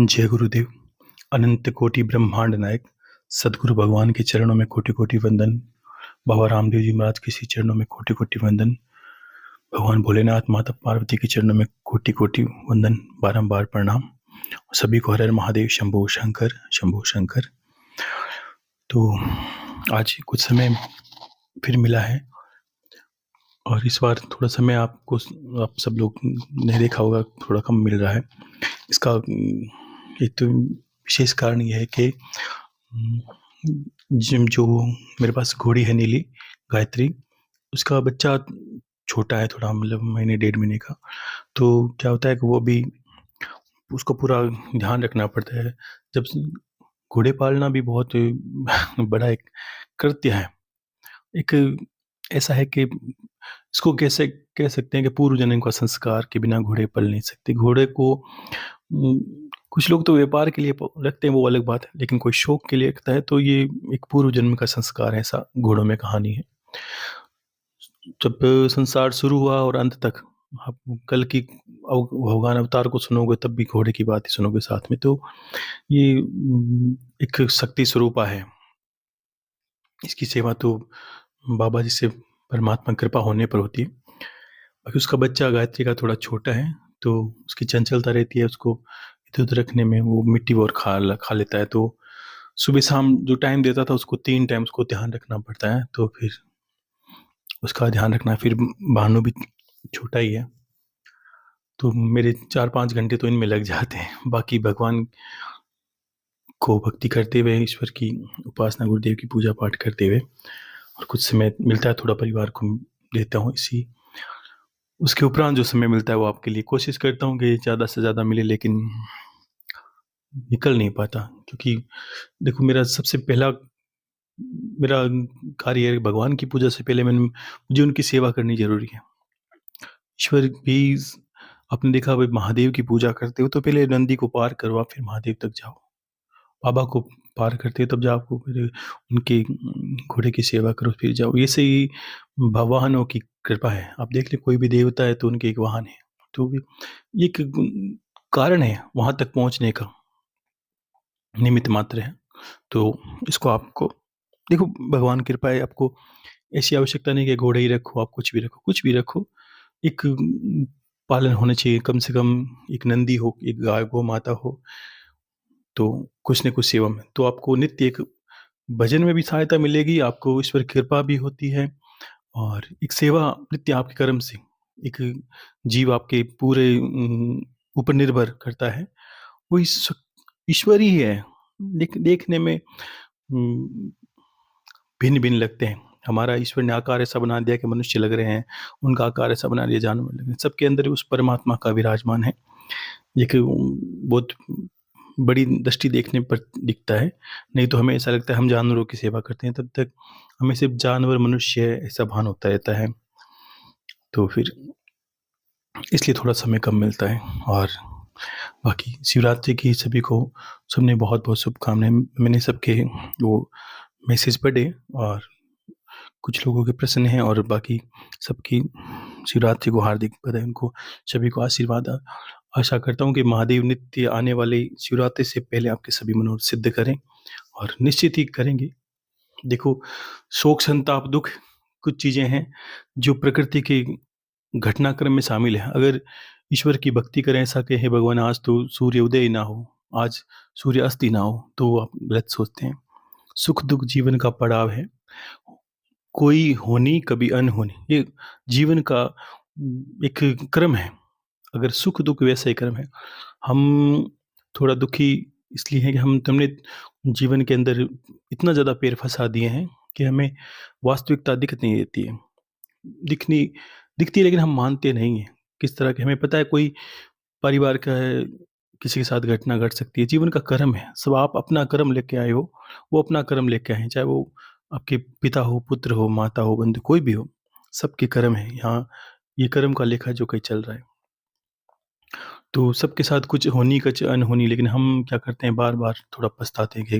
जय गुरुदेव। अनंत कोटि ब्रह्मांड नायक सदगुरु भगवान के चरणों में कोटि कोटि वंदन। बाबा रामदेव जी महाराज के चरणों में कोटि कोटि वंदन। भगवान भोलेनाथ माता पार्वती के चरणों में कोटि कोटि वंदन, बारंबार प्रणाम। सभी को हर हर महादेव, शंभो शंकर, शंभो शंकर। तो आज कुछ समय फिर मिला है और इस बार थोड़ा समय आप सब लोग ने देखा होगा, थोड़ा कम मिल रहा है। इसका एक तो विशेष कारण यह है कि जिम जो मेरे पास घोड़ी है नीली गायत्री, उसका बच्चा छोटा है थोड़ा, मतलब महीने 1.5 महीने का। तो क्या होता है कि वो भी उसको पूरा ध्यान रखना पड़ता है। जब घोड़े पालना भी बहुत बड़ा एक कृत्य है। एक ऐसा है कि इसको कैसे कह सकते हैं कि पूर्व जन्म का संस्कार के बिना घोड़े पल नहीं सकते। घोड़े को कुछ लोग तो व्यापार के लिए रखते हैं, वो अलग बात है, लेकिन कोई शौक के लिए रखता है तो ये एक पूर्व जन्म का संस्कार है, ऐसा घोड़ों में कहानी है। जब संसार शुरू हुआ और अंत तक आप कल की भगवान अवतार को सुनोगे तब भी घोड़े की बात ही सुनोगे साथ में। तो ये एक शक्ति स्वरूपा है। इसकी सेवा तो बाबा जी से परमात्मा कृपा होने पर होती है। बाकी उसका बच्चा गायत्री का थोड़ा छोटा है, तो उसकी चंचलता रहती है, उसको इधर उधर रखने में। वो मिट्टी और खा लेता है। तो सुबह शाम जो टाइम देता था उसको 3 टाइम उसको ध्यान रखना पड़ता है। तो फिर उसका ध्यान रखना, फिर भानु भी छोटा ही है, तो मेरे 4-5 घंटे तो इनमें लग जाते हैं। बाकी भगवान को भक्ति करते हुए, ईश्वर की उपासना, गुरुदेव की पूजा पाठ करते हुए, और कुछ समय मिलता है थोड़ा परिवार को देता हूँ। इसी उसके उपरांत जो समय मिलता है वो आपके लिए कोशिश करता हूँ कि ज़्यादा से ज़्यादा मिले, लेकिन निकल नहीं पाता। क्योंकि देखो, मेरा कार्य है भगवान की पूजा से पहले मुझे उनकी सेवा करनी जरूरी है। ईश्वर भी आपने देखा, भाई महादेव की पूजा करते हो तो पहले नंदी को पार करो, आप फिर महादेव तक जाओ। बाबा को पार करते हो तब जाओ, आपको फिर उनके घोड़े की सेवा करो, फिर जाओ। ये से ही वाहनों की कृपा है। आप देख ले, कोई भी देवता है तो उनके एक वाहन है। तो ये एक कारण है वहां तक पहुंचने का, निमित्त मात्र है। तो इसको आपको देखो, भगवान कृपा है। आपको ऐसी आवश्यकता नहीं कि घोड़े ही रखो, आप कुछ भी रखो, कुछ भी रखो। एक पालन होना चाहिए, कम से कम एक नंदी हो, एक गाय गौ माता हो, तो कुछ न कुछ सेवा में तो आपको नित्य एक भजन में भी सहायता मिलेगी, आपको ईश्वर की कृपा भी होती है, और एक सेवा नित्य आपके कर्म से एक जीव आपके पूरे ऊपर निर्भर करता है। वो ईश्वर ही है। देखने में भिन्न भिन्न लगते हैं। हमारा ईश्वर ने आकार ऐसा बना दिया कि मनुष्य लग रहे हैं, उनका आकार ऐसा बना दिया जानवर लग रहे हैं। सबके अंदर उस परमात्मा का विराजमान है। ये कि बहुत बड़ी दृष्टि देखने पर दिखता है, नहीं तो हमें ऐसा लगता है हम जानवरों की सेवा करते हैं, तब तक हमें सिर्फ जानवर मनुष्य ऐसा भान होता रहता है। तो फिर इसलिए थोड़ा समय कम मिलता है। और बाकी शिवरात्रि की सभी को, सबने बहुत बहुत शुभकामनाएं। मैंने सबके वो मैसेज पढ़े और कुछ लोगों के प्रश्न हैं, और बाकी सबकी शिवरात्रि को हार्दिक बधाई, उनको सभी को आशीर्वाद। आशा करता हूँ कि महादेव नित्य आने वाले शिवरात्रि से पहले आपके सभी मनोरथ सिद्ध करें, और निश्चित ही करेंगे। देखो, शोक संताप दुख कुछ चीजें हैं जो प्रकृति के घटनाक्रम में शामिल है। अगर ईश्वर की भक्ति करें, ऐसा कहे भगवान आज तो सूर्य उदय ना हो, आज सूर्य अस्त ही ना हो, तो आप गलत सोचते हैं। सुख दुख जीवन का पड़ाव है, कोई होनी कभी अनहोनी, ये जीवन का एक क्रम है। अगर सुख दुख वैसा ही क्रम है। हम थोड़ा दुखी इसलिए हैं कि तुमने जीवन के अंदर इतना ज़्यादा पैर फंसा दिए हैं कि हमें वास्तविकता दिख नहीं देती है। दिखनी दिखती है, लेकिन हम मानते नहीं हैं। किस तरह के, हमें पता है कोई परिवार का है, किसी के साथ घटना घट सकती है, जीवन का कर्म है। सब आप अपना कर्म लेके आए हो, वो अपना कर्म लेके आए हैं, चाहे वो आपके पिता हो, पुत्र हो, माता हो, बंधु, कोई भी हो, सबके कर्म है यहाँ। ये कर्म का लेखा जो कहीं चल रहा है। तो सबके साथ कुछ होनी कुछ अनहोनी, लेकिन हम क्या करते हैं, बार बार थोड़ा पछताते हैं कि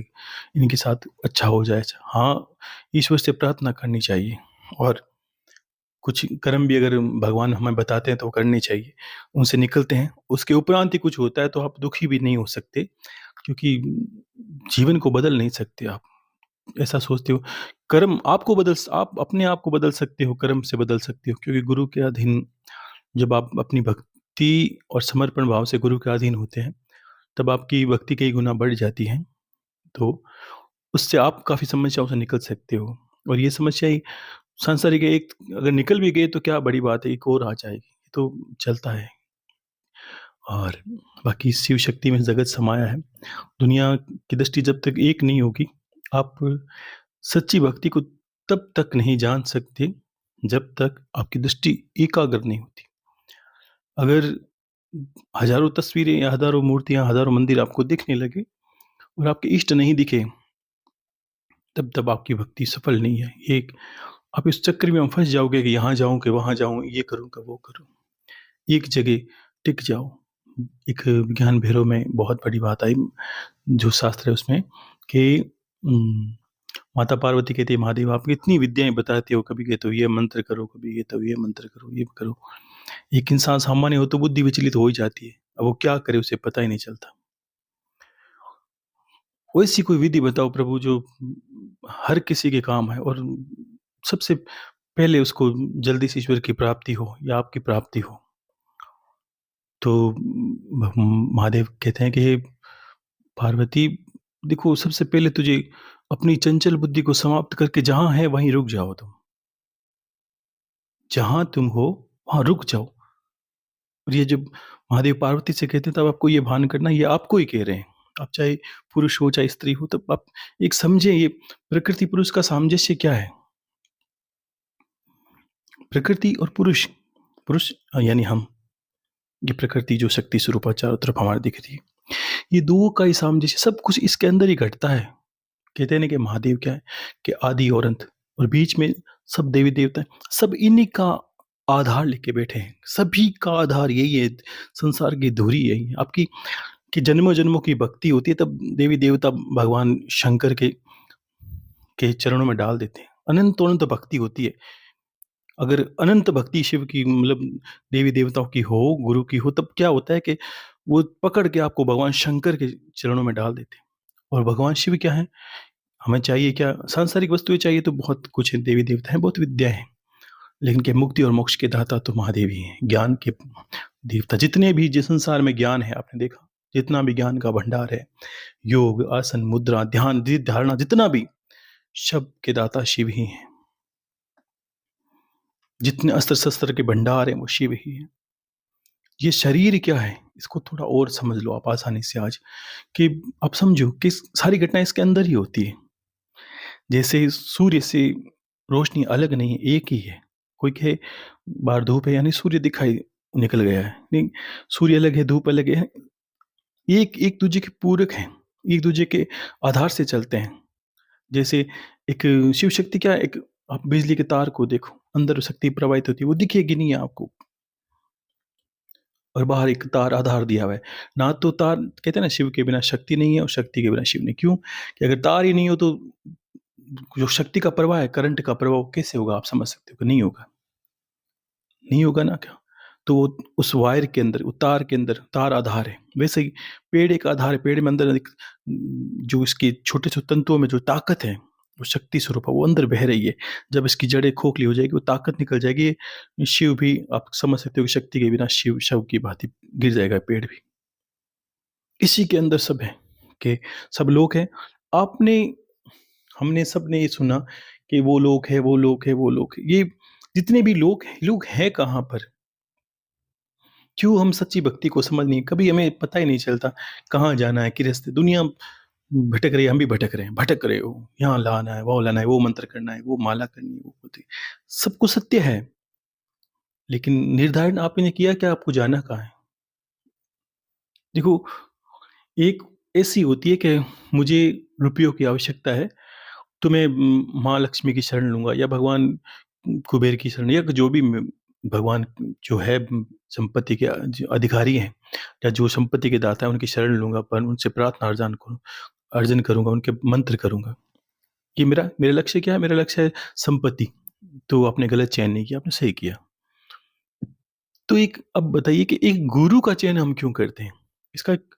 इनके साथ अच्छा हो जाए। हाँ, ईश्वर से प्रार्थना करनी चाहिए, और कुछ कर्म भी अगर भगवान हमें बताते हैं तो करने चाहिए, उनसे निकलते हैं। उसके उपरांत ही कुछ होता है तो आप दुखी भी नहीं हो सकते, क्योंकि जीवन को बदल नहीं सकते आप। ऐसा सोचते हो, कर्म आपको बदल आप अपने आप को बदल सकते हो, कर्म से बदल सकते हो, क्योंकि गुरु के अधीन जब आप अपनी भक्ति और समर्पण भाव से गुरु के अधीन होते हैं, तब आपकी भक्ति कई गुना बढ़ जाती है। तो उससे आप काफ़ी समस्याओं से निकल सकते हो, और ये समस्या ही सांसारिक है, एक अगर निकल भी गए तो क्या बड़ी बात है, एक और आ जाएगी, ये तो चलता है। और बाकी शिव शक्ति में जगत समाया है। दुनिया की दृष्टि जब तक एक नहीं होगी, आप सच्ची भक्ति को तब तक नहीं जान सकते जब तक आपकी दृष्टि एकाग्र नहीं होती। अगर हजारों तस्वीरें या हजारों मूर्तियां, हजारों मंदिर आपको दिखने लगे और आपके इष्ट नहीं दिखे, तब तब आपकी भक्ति सफल नहीं है। एक आप इस चक्कर में फंस जाओगे कि यहाँ जाऊं कि वहां जाऊं, ये करूं कि वो करूं, एक जगह टिक जाओ। एक विज्ञान भैरव में बहुत बड़ी बात आई, जो शास्त्र है उसमें, कि माता पार्वती कहती है महादेव आप इतनी विद्याएं बताते हो, कभी कहते हो ये मंत्र करो, कभी कहते हो ये मंत्र करो, ये करो। एक इंसान सामान्य हो तो बुद्धि विचलित हो ही जाती है, अब वो क्या करे उसे पता ही नहीं चलता। वैसी कोई विधि बताओ प्रभु जो हर किसी के काम है, और सबसे पहले उसको जल्दी से ईश्वर की प्राप्ति हो या आपकी प्राप्ति हो। तो महादेव कहते हैं कि हे पार्वती, देखो सबसे पहले तुझे अपनी चंचल बुद्धि को समाप्त करके जहां है वहीं रुक जाओ तुम, जहां तुम हो वहां रुक जाओ। और ये जब महादेव पार्वती से कहते हैं तब आपको ये भान करना, ये आपको ही कह रहे हैं। आप चाहे पुरुष हो चाहे स्त्री हो, तब आप एक समझे ये प्रकृति पुरुष का सामंजस्य क्या है। प्रकृति और पुरुष, पुरुष यानी हम, ये प्रकृति जो शक्ति स्वरूप चारों तरफ हमारे दिख रही है, ये दो का ही सामंजस्य, सब कुछ इसके अंदर ही घटता है। कहते हैं ना कि महादेव क्या है, कि आदि और अंत, और बीच में सब देवी देवता हैं, सब इन्हीं का आधार लेके बैठे हैं। सभी का आधार यही है, संसार की धुरी यही है आपकी, कि जन्मों जन्मों की भक्ति होती है तब देवी देवता भगवान शंकर के चरणों में डाल देते हैं। अनंत अनंत भक्ति होती है। अगर अनंत भक्ति शिव की, मतलब देवी देवताओं की हो, गुरु की हो, तब क्या होता है कि वो पकड़ के आपको भगवान शंकर के चरणों में डाल देते हैं। और भगवान शिव क्या है, हमें चाहिए क्या, सांसारिक वस्तुएं चाहिए तो बहुत कुछ है, देवी देवता हैं, बहुत विद्या है, लेकिन क्या मुक्ति और मोक्ष के दाता तो महादेव ही हैं, ज्ञान के देवता। जितने भी जिस संसार में ज्ञान है, आपने देखा जितना भी ज्ञान का भंडार है, योग आसन मुद्रा ध्यान धारणा, जितना भी, सब के दाता शिव ही हैं। जितने अस्त्र शस्त्र के भंडार हैं वो शिव ही है। ये शरीर क्या है, इसको थोड़ा और समझ लो आप आसानी से आज, कि आप समझो कि सारी घटना इसके अंदर ही होती है। जैसे सूर्य से रोशनी अलग नहीं है, एक ही है। कोई कहे बाहर धूप है यानी सूर्य दिखाई निकल गया है, नहीं, सूर्य अलग है, धूप अलग है, एक एक दूसरे के पूरक हैं, एक दूसरे के आधार से चलते हैं। जैसे एक शिव शक्ति क्या है, एक आप बिजली के तार को देखो, अंदर शक्ति प्रवाहित होती है, वो दिखेगी नहीं आपको, और बाहर एक तार आधार दिया हुआ है ना। तो तार, कहते हैं ना शिव के बिना शक्ति नहीं है और शक्ति के बिना शिव नहीं। क्यों, कि अगर तार ही नहीं हो तो जो शक्ति का प्रवाह है, करंट का प्रवाह, कैसे होगा, आप समझ सकते हो कि नहीं होगा, नहीं होगा ना। क्या, तो वो उस वायर के अंदर, वो तार के अंदर, तार आधार है। वैसे ही पेड़ एक आधार है, पेड़ में अंदर जो इसके छोटे छोटे तंतुओं में जो ताकत है, वो शक्ति स्वरूप है, वो अंदर बह रही है। जब इसकी जड़ें खोखली हो जाएगी, वो ताकत निकल जाएगी, शिव भी आप समझ सकते हो कि शक्ति के बिना शिव शव की भांति गिर जाएगा पेड़ भी। इसी के अंदर सब है, कि सब लोग हैं। आपने, हमने सबने ये सुना कि वो लोग है, वो लोग है, वो लोग है। ये जितने भी लोग हैं कहाँ पर? क्यों हम सच्ची भक्ति को समझ नहीं, कभी हमें पता ही नहीं चलता कहाँ जाना है, किस रास्ते। दुनिया भटक रही है, हम भी भटक रहे हैं, भटक रहे हो, यहाँ लाना है, वो लाना है, वो मंत्र करना है, वो माला करनी है, वो होती, सब कुछ सत्य है, लेकिन निर्धारण आपने किया कि आपको जाना कहाँ है। देखो, एक ऐसी होती है कि मुझे रुपयों की आवश्यकता है, तो मैं माँ लक्ष्मी की शरण लूँगा, या भगवान कुबेर की शरण, या जो भी भगवान जो है संपत्ति के जो अधिकारी हैं, या जो संपत्ति के दाता है, उनकी शरण लूँगा, पर उनसे प्रार्थना अर्जन करूँगा, उनके मंत्र करूँगा। ये मेरा मेरा लक्ष्य क्या है? मेरा लक्ष्य है संपत्ति, तो आपने गलत चयन नहीं किया, आपने सही किया। तो एक अब बताइए कि एक गुरु का चयन हम क्यों करते हैं? इसका एक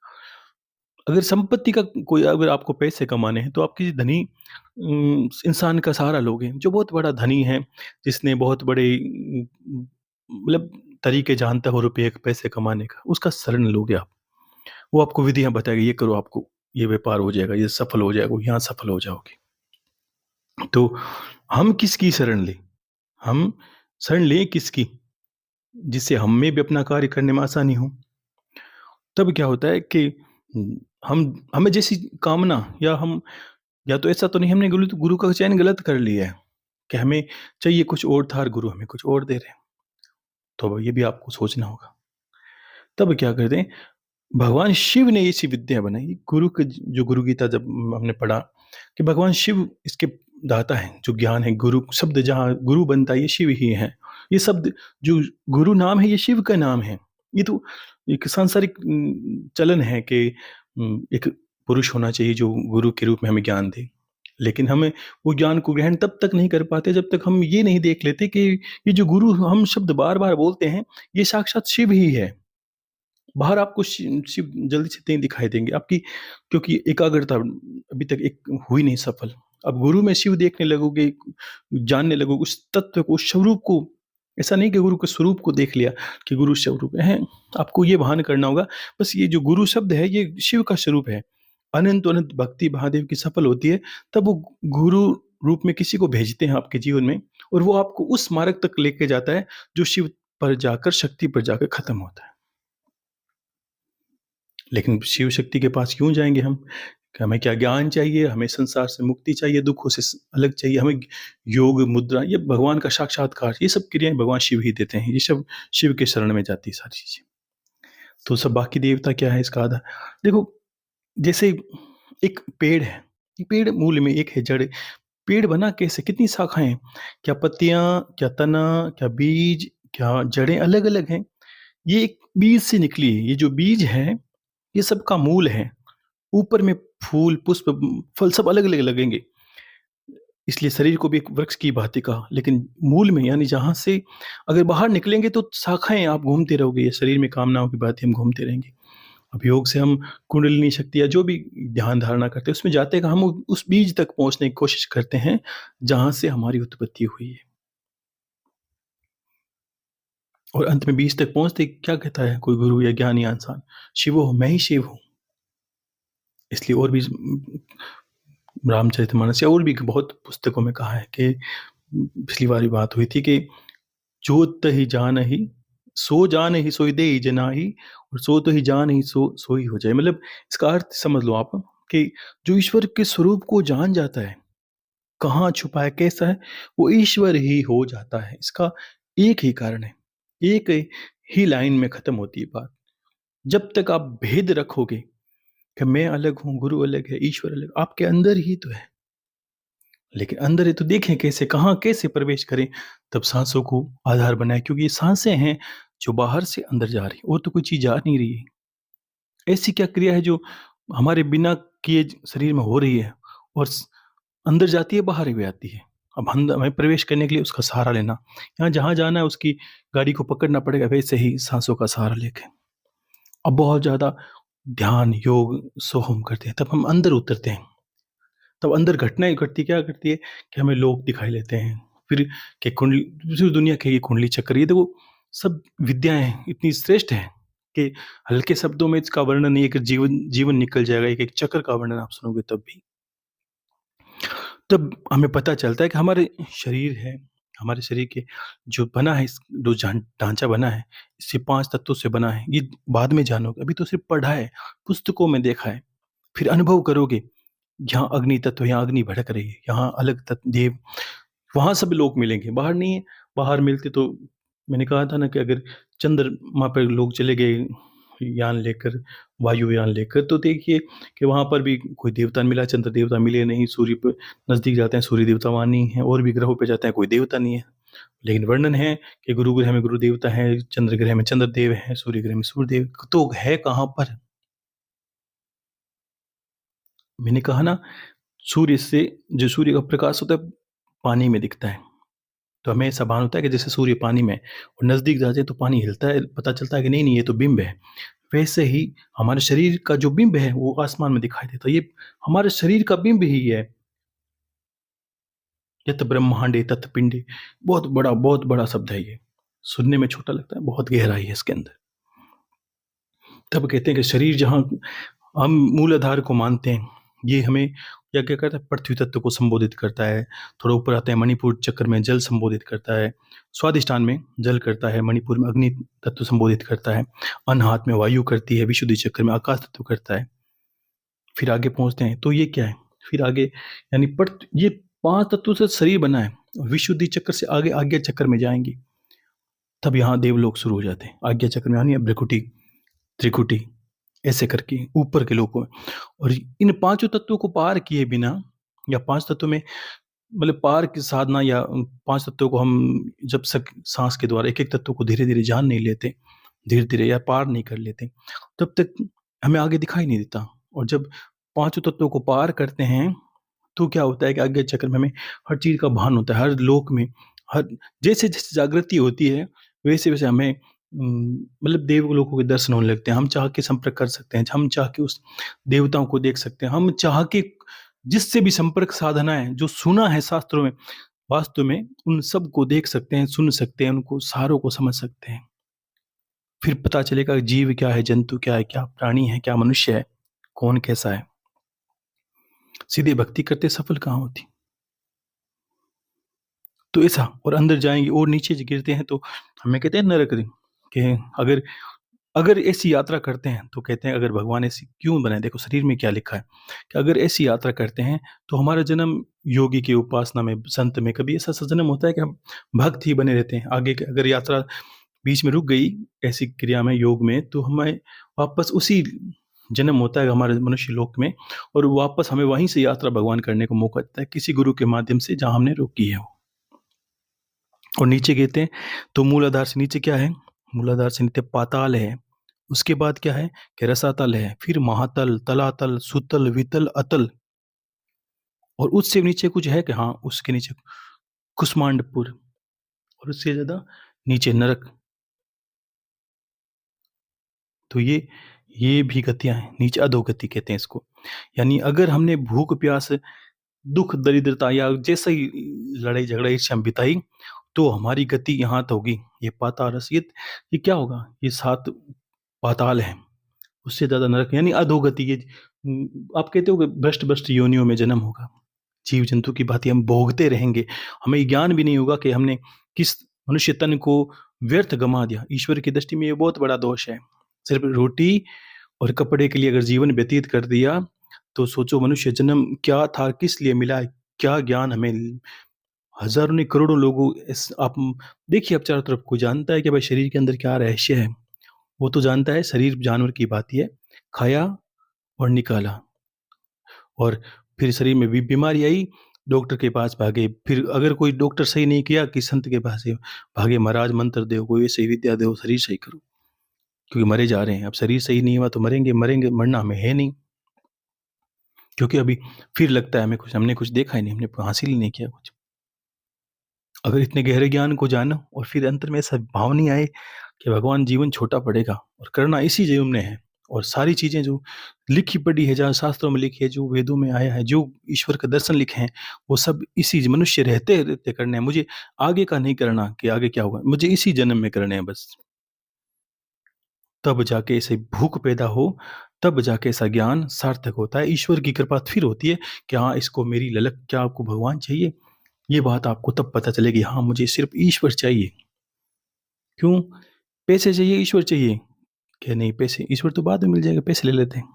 अगर संपत्ति का कोई अगर आपको पैसे कमाने हैं, तो आप किसी धनी इंसान का सहारा लोगे, जो बहुत बड़ा धनी है, जिसने बहुत बड़े मतलब तरीके जानता हो रुपये पैसे कमाने का, उसका शरण लोगे आप। वो आपको विधियाँ बताएगा, ये करो आपको ये व्यापार हो जाएगा, ये सफल हो जाएगा, यहाँ सफल हो जाओगे। तो हम किसकी शरण लें? हम शरण लें किसकी? जिससे हमें भी अपना कार्य करने में आसानी हो। तब क्या होता है कि हम हमें जैसी कामना या हम या तो ऐसा तो नहीं हमने गुरु का चयन गलत कर लिया है कि हमें चाहिए कुछ और था और गुरु हमें कुछ और दे रहे हैं। तो अब ये भी आपको सोचना होगा। तब क्या करते हैं, भगवान शिव ने ऐसी विद्या बनाई, गुरु के जो गुरु गीता जब हमने पढ़ा कि भगवान शिव इसके दाता हैं, जो ज्ञान है, गुरु शब्द जहाँ गुरु बनता है ये शिव ही है। ये शब्द जो गुरु नाम है ये शिव का नाम है। ये तो एक सांसारिक चलन है कि एक पुरुष होना चाहिए जो गुरु के रूप में हमें ज्ञान दे। लेकिन हमें वो ज्ञान को ग्रहण तब तक नहीं कर पाते जब तक हम ये नहीं देख लेते कि ये जो गुरु हम शब्द बार-बार बोलते हैं, ये साक्षात शिव ही है। बाहर आपको शिव जल्दी से नहीं दिखाई देंगे आपकी, क्योंकि एकाग्रता अभी तक एक हुई नहीं सफल। अब गुरु में शिव देखने लगोगे, जानने लगोगे उस तत्व को, उस स्वरूप को। ऐसा नहीं कि गुरु के स्वरूप को देख लिया कि गुरु स्वरूप है। आपको ये भान करना होगा, बस ये जो गुरु शब्द है ये शिव का स्वरूप है। अनंत भक्ति महादेव की सफल होती है, तब वो गुरु रूप में किसी को भेजते हैं आपके जीवन में, और वो आपको उस मार्ग तक लेके जाता है जो शिव पर जाकर, शक्ति पर जाकर खत्म होता है। लेकिन शिव शक्ति के पास क्यों जाएँगे हम? कि हमें क्या ज्ञान चाहिए, हमें संसार से मुक्ति चाहिए, दुखों से अलग चाहिए, हमें योग, मुद्रा, ये भगवान का साक्षात्कार, ये सब क्रियाएँ भगवान शिव ही देते हैं। ये सब शिव के शरण में जाती है सारी चीज़ें। तो सब बाकी देवता क्या है इसका आधा, देखो, जैसे एक पेड़ है, एक पेड़ मूल में एक है जड़, पेड़ बना कैसे? कितनी शाखाएँ, क्या पत्तियाँ, क्या तना, क्या बीज, क्या जड़ें अलग-अलग हैं। ये एक बीज से निकली है, ये जो बीज है, ये सबका मूल है। ऊपर में फूल, पुष्प, फल सब अलग-अलग लगेंगे। इसलिए शरीर को भी एक वृक्ष की भाँति कहा, लेकिन मूल में यानी जहाँ से अगर बाहर निकलेंगे तो शाखाएँ आप घूमते रहोगे, ये शरीर में कामनाओं की भाँति हम घूमते रहेंगे। अब योग से हम कुंडलिनी शक्ति या जो भी ध्यान धारणा करते हैं, उसमें जाते हैं हम उस बीज तक पहुँचने की कोशिश करते हैं, जहाँ से हमारी उत्पत्ति हुई है। और अंत में बीज तक पहुँचते क्या कहता है कोई गुरु या ज्ञानी इंसान? शिवोह मैं ही शिव हूँ। इसलिए और भी रामचरितमानस या और भी बहुत पुस्तकों में कहा है कि पिछली बार भी बात हुई थी कि जो तहि जानहि सो जानहि सोई देहि जनाहि, और सो तहि जानहि सो सोई हो जाए। मतलब इसका अर्थ समझ लो आप कि जो ईश्वर के स्वरूप को जान जाता है, कहाँ छुपा है, कैसा है, वो ईश्वर ही हो जाता है। इसका एक ही कारण है, एक ही लाइन में खत्म होती है बात। जब तक आप भेद रखोगे कि मैं अलग हूँ, गुरु अलग है, ईश्वर अलग, आपके अंदर ही तो है। लेकिन अंदर है तो देखें कैसे, कहाँ कैसे प्रवेश करें? तब साँसों को आधार बनाएँ, क्योंकि ये साँसें हैं जो बाहर से अंदर जा रही हैं, और तो कोई चीज़ जा नहीं रही है। ऐसी क्या क्रिया है जो हमारे बिना किए शरीर में हो रही है और अंदर जाती है, बाहर भी आती है। अब हमें प्रवेश करने के लिए उसका सहारा लेना, यहाँ जहाँ जाना है उसकी गाड़ी को पकड़ना पड़ेगा, वैसे ही साँसों का सहारा लेके। अब बहुत ज़्यादा ध्यान, योग, सोहम करते हैं, तब हम अंदर उतरते हैं। तब अंदर घटनाएँ घटती क्या करती है कि हमें लोग दिखाई देते हैं। फिर कि कुंडली, दूसरी दुनिया कहेगी कुंडली चक्र, ये देखो सब विद्याएँ इतनी श्रेष्ठ हैं कि हल्के शब्दों में इसका वर्णन नहीं है कि जीवन जीवन निकल जाएगा, एक-एक चक्र का वर्णन आप सुनोगे तब भी। तब हमें पता चलता है कि हमारे शरीर है, हमारे शरीर के जो बना है, इस जो ढांचा बना है, इससे 5 तत्वों से बना है। ये बाद में जानोगे, अभी तो सिर्फ़ पढ़ा है, पुस्तकों में देखा है। फिर अनुभव करोगे, यहाँ अग्नि तत्व, यहाँ अग्नि भड़क रही है, यहाँ अलग देव, वहाँ सब लोग मिलेंगे, बाहर नहीं है। बाहर मिलते तो मैंने कहा था ना कि अगर चंद्रमा पर लोग चले गए यान लेकर, वायुयान लेकर, तो देखिए कि वहाँ पर भी कोई देवता मिला, चंद्र देवता मिले नहीं। सूर्य पे नज़दीक जाते हैं, सूर्य देवता वहाँ नहीं है, और भी ग्रहों पे जाते हैं, कोई देवता नहीं है। लेकिन वर्णन है कि गुरु ग्रह में गुरु देवता है, चंद्र ग्रह में चंद्र देव है, सूर्य ग्रह में सूर्य देव, तो है कहाँ पर? मैंने कहा ना, सूर्य से जो सूर्य का प्रकाश होता है, पानी में दिखता है। तो हमें ऐसा भान होता है कि जैसे सूर्य पानी में और नज़दीक जाते हैं तो पानी हिलता है, पता चलता है कि नहीं, नहीं ये तो बिंब है। वैसे ही हमारे शरीर का जो बिंब है वो आसमान में दिखाई देता है। ये हमारे शरीर का बिंब ही है। यत ब्रह्मांडे तत् पिंडे, बहुत बड़ा शब्द है ये। सुनने में छोटा लगता है, बहुत गहराई है इसके अंदर। तब कहते हैं कि शरीर जहाँ हम मूलाधार को मानते हैं, ये हमें क्या करता है, पृथ्वी तत्व को संबोधित करता है। थोड़ा ऊपर आते हैं, मणिपुर चक्र में जल संबोधित करता है, स्वादिष्टान में जल करता है, मणिपुर में अग्नि तत्व संबोधित करता है, अनाहत में वायु करती है, विशुद्धि चक्र में आकाश तत्व करता है। फिर आगे पहुंचते हैं तो ये क्या है, फिर आगे यानी ये 5 तत्वों से शरीर बना है। विशुद्धि चक्र से आगे आज्ञा चक्र में जाएंगे, तब यहाँ देवलोक शुरू हो जाते हैं। आज्ञा चक्र में यानी भ्रिकुटी, त्रिकुटी, ऐसे करके ऊपर के लोगों में। और इन 5 तत्वों को पार किए बिना, या 5 तत्वों में मतलब पार की साधना, या 5 तत्वों को हम जब तक सांस के द्वारा एक-एक तत्व को धीरे-धीरे जान नहीं लेते, धीरे-धीरे या पार नहीं कर लेते, तब तक हमें आगे दिखाई नहीं देता। और जब 5 तत्वों को पार करते हैं, तो क्या होता है कि आज्ञा चक्र में हमें हर चीज़ का भान होता है, हर लोक में, हर जैसे-जैसे जागृति होती है, वैसे-वैसे हमें मतलब देवलोकों के दर्शन होने लगते हैं। हम चाह के संपर्क कर सकते हैं, हम चाह के उस देवताओं को देख सकते हैं, हम चाह के जिससे भी संपर्क साधना है, जो सुना है शास्त्रों में, वास्तव में उन सब को देख सकते हैं, सुन सकते हैं, उनको सारों को समझ सकते हैं। फिर पता चलेगा कि जीव क्या है, जंतु क्या है, क्या प्राणी है, क्या मनुष्य है, कौन कैसा है। सीधे भक्ति करते सफल कहाँ होती। तो ऐसा, और अंदर जाएँगे और नीचे गिरते हैं तो हमें कहते हैं नरक कि अगर अगर ऐसी यात्रा करते हैं तो कहते हैं, अगर भगवान ऐसी क्यों बनाए, देखो शरीर में क्या लिखा है कि अगर ऐसी यात्रा करते हैं तो हमारा जन्म योगी की उपासना में, संत में, कभी ऐसा जन्म होता है कि हम भक्त ही बने रहते हैं। आगे अगर यात्रा बीच में रुक गई ऐसी क्रिया में, योग में, तो हमें वापस उसी जन्म होता है हमारे मनुष्य लोक में, और वापस हमें वहीं से यात्रा भगवान करने को मौका देता है, किसी गुरु के माध्यम से जहाँ हमने रोकी है वो। और नीचे गिरते हैं तो मूलाधार से नीचे क्या है, मूलाधार से नीचे पाताल है, उसके बाद क्या है कि रसातल है, फिर महातल, तलातल, सुतल, वितल, अतल, और उससे नीचे कुछ है कि हाँ, उसके नीचे कुष्मांडपुर, और उससे ज़्यादा नीचे नरक। तो ये भी गतियाँ हैं, नीचे अधोगति कहते हैं इसको। यानी अगर हमने भूख, प्यास, दुःख, दरिद्रता या जैसे ही लड़ाई झगड़ा ईर्ष्या में बिताई, तो हमारी गति यहाँ तो होगी, ये पाताल रस, ये क्या होगा? ये 7 पाताल हैं, उससे ज़्यादा नरक यानी अधोगति। ये आप कहते हो कि भ्रष्ट-भ्रष्ट योनियों में जन्म होगा। जीव-जंतु की भाँति हम भोगते रहेंगे। हमें ज्ञान भी नहीं होगा कि हमने किस मनुष्य तन को व्यर्थ गँवा दिया। ईश्वर की दृष्टि में ये बहुत बड़ा दोष है। सिर्फ़ रोटी और कपड़े के लिए अगर जीवन व्यतीत कर दिया, तो सोचो मनुष्य जन्म क्या था, किस लिए मिला है, क्या ज्ञान हमें, हज़ारों नहीं करोड़ों लोगों इस आप देखिए, आप चारों तरफ, कोई जानता है कि भाई शरीर के अंदर क्या रहस्य है? वो तो जानता है शरीर जानवर की भाँति है, खाया और निकाला, और फिर शरीर में बीमारी आई, डॉक्टर के पास भागे, फिर अगर कोई डॉक्टर सही नहीं किया कि संत के पास ही भागे, महाराज मंत्र दो, कोई ऐसी विद्या दो, शरीर सही करो, क्योंकि मरे जा रहे हैं। अब शरीर सही नहीं हुआ तो मरेंगे, मरेंगे, मरना हमें है नहीं, क्योंकि अभी फिर लगता है हमें कुछ, हमने कुछ देखा ही नहीं, हमने हासिल ही नहीं किया कुछ। अगर इतने गहरे ज्ञान को जानो और फिर अंतर में ऐसा भाव नहीं आए कि भगवान जीवन छोटा पड़ेगा और करना इसी जीवन में है, और सारी चीज़ें जो लिखी पढ़ी है, जहाँ शास्त्रों में लिखी है, जो वेदों में आया है, जो ईश्वर का दर्शन लिखे हैं, वो सब इसी मनुष्य रहते करने हैं। मुझे आगे का नहीं करना कि आगे क्या होगा, मुझे इसी जन्म में करने हैं बस। तब जाके ऐसे भूख पैदा हो, तब जाके ऐसा ज्ञान सार्थक होता है। ईश्वर की कृपा फिर होती है कि हाँ, इसको मेरी ललक, क्या आपको भगवान चाहिए? ये बात आपको तब पता चलेगी, हाँ, मुझे सिर्फ़ ईश्वर चाहिए। क्यों? पैसे चाहिए, ईश्वर चाहिए? कि नहीं, पैसे ईश्वर तो बाद में मिल जाएगा, पैसे ले लेते हैं।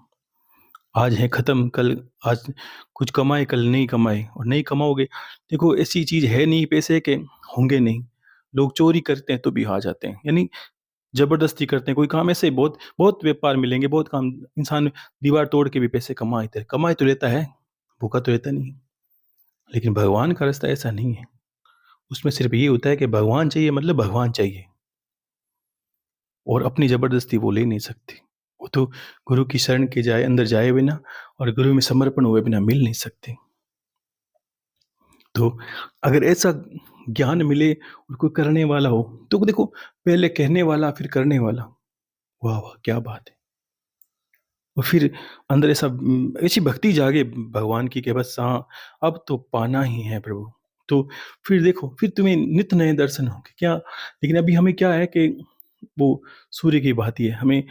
आज है खत्म, कल, आज कुछ कमाए, कल नहीं कमाए, और नहीं कमाओगे, देखो ऐसी चीज़ है नहीं पैसे के होंगे नहीं। लोग चोरी करते हैं तो भी आ जाते हैं, यानी ज़बरदस्ती करते हैं। कोई काम ऐसे बहुत बहुत व्यापार मिलेंगे, बहुत काम, इंसान दीवार तोड़ के भी पैसे कमा तो लेता है, भूखा तो रहता नहीं है। लेकिन भगवान का रास्ता ऐसा नहीं है। उसमें सिर्फ़ ये होता है कि भगवान चाहिए मतलब भगवान चाहिए, और अपनी ज़बरदस्ती वो ले नहीं सकती। वो तो गुरु की शरण के जाए, अंदर जाए बिना और गुरु में समर्पण हुए बिना मिल नहीं सकते। तो अगर ऐसा ज्ञान मिले और कोई करने वाला हो, तो देखो पहले कहने वाला फिर करने वाला, वाह वाह क्या बात है। और फिर अंदर ऐसा ऐसी भक्ति जागे भगवान की कि बस हाँ, अब तो पाना ही है प्रभु। तो फिर देखो, फिर तुम्हें नित नए दर्शन होंगे क्या। लेकिन अभी हमें क्या है कि वो सूर्य की भांति है, हमें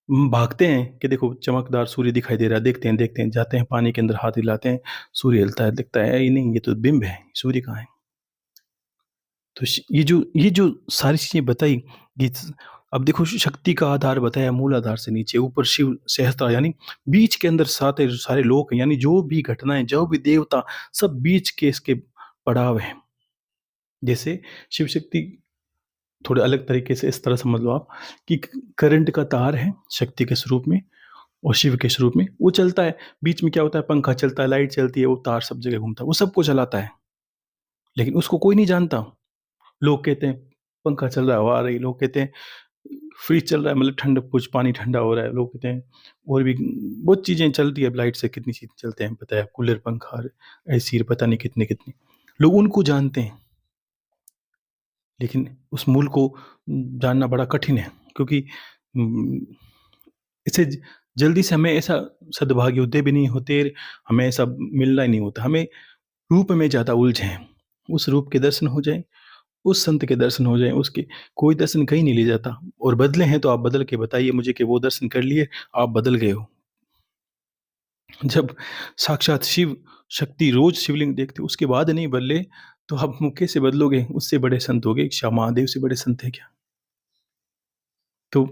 भागते हैं कि देखो चमकदार सूर्य दिखाई दे रहा है, देखते हैं, जाते हैं पानी के अंदर हाथ हिलाते हैं, सूर्य हिलता है, दिखता है ये नहीं, ये तो बिंब है, सूर्य कहाँ है। तो ये जो सारी चीजें बताई, ये अब देखो शक्ति का आधार बताया, मूल आधार से नीचे, ऊपर शिव सहस्त्र, यानी बीच के अंदर सारे सारे लोग हैं, यानी जो भी घटनाएं, जो भी देवता, सब बीच के इसके पड़ाव है। जैसे शिव शक्ति थोड़े अलग तरीके से इस तरह समझ लो आप कि करंट का तार है शक्ति के स्वरूप में, और शिव के स्वरूप में वो चलता है। बीच में क्या होता है, पंखा चलता है, लाइट चलती है, वो तार सब जगह घूमता है, वो सबको चलाता है, लेकिन उसको कोई नहीं जानता। लोग कहते हैं पंखा चल रहा है, हवा आ रही, लोग कहते हैं फ्रिज चल रहा है, मतलब ठंड, कुछ पानी ठंडा हो रहा है, लोग कहते हैं और भी बहुत चीज़ें चलती है, लाइट से कितनी चीज़ चलते हैं पता है, कूलर, पंखा, एसी, पता नहीं कितने कितने, लोग उनको जानते हैं। लेकिन उस मूल को जानना बड़ा कठिन है, क्योंकि उम, इसे जल्दी से हमें ऐसा सद्भाग्योदय भी नहीं होते, हमें ऐसा मिलना ही नहीं होता, हमें रूप में ज़्यादा उलझे हैं। उस रूप के दर्शन हो जाए, उस संत के दर्शन हो जाएँ, उसके कोई दर्शन कहीं नहीं ले जाता। और बदले हैं तो आप बदल के बताइए मुझे कि वो दर्शन कर लिए, आप बदल गए हो। जब साक्षात शिव शक्ति रोज़ शिवलिंग देखते हो, उसके बाद नहीं बदले, तो आप कैसे बदलोगे? उससे बड़े संत हो गए, श्याम महादेव से बड़े संत हैं क्या? तो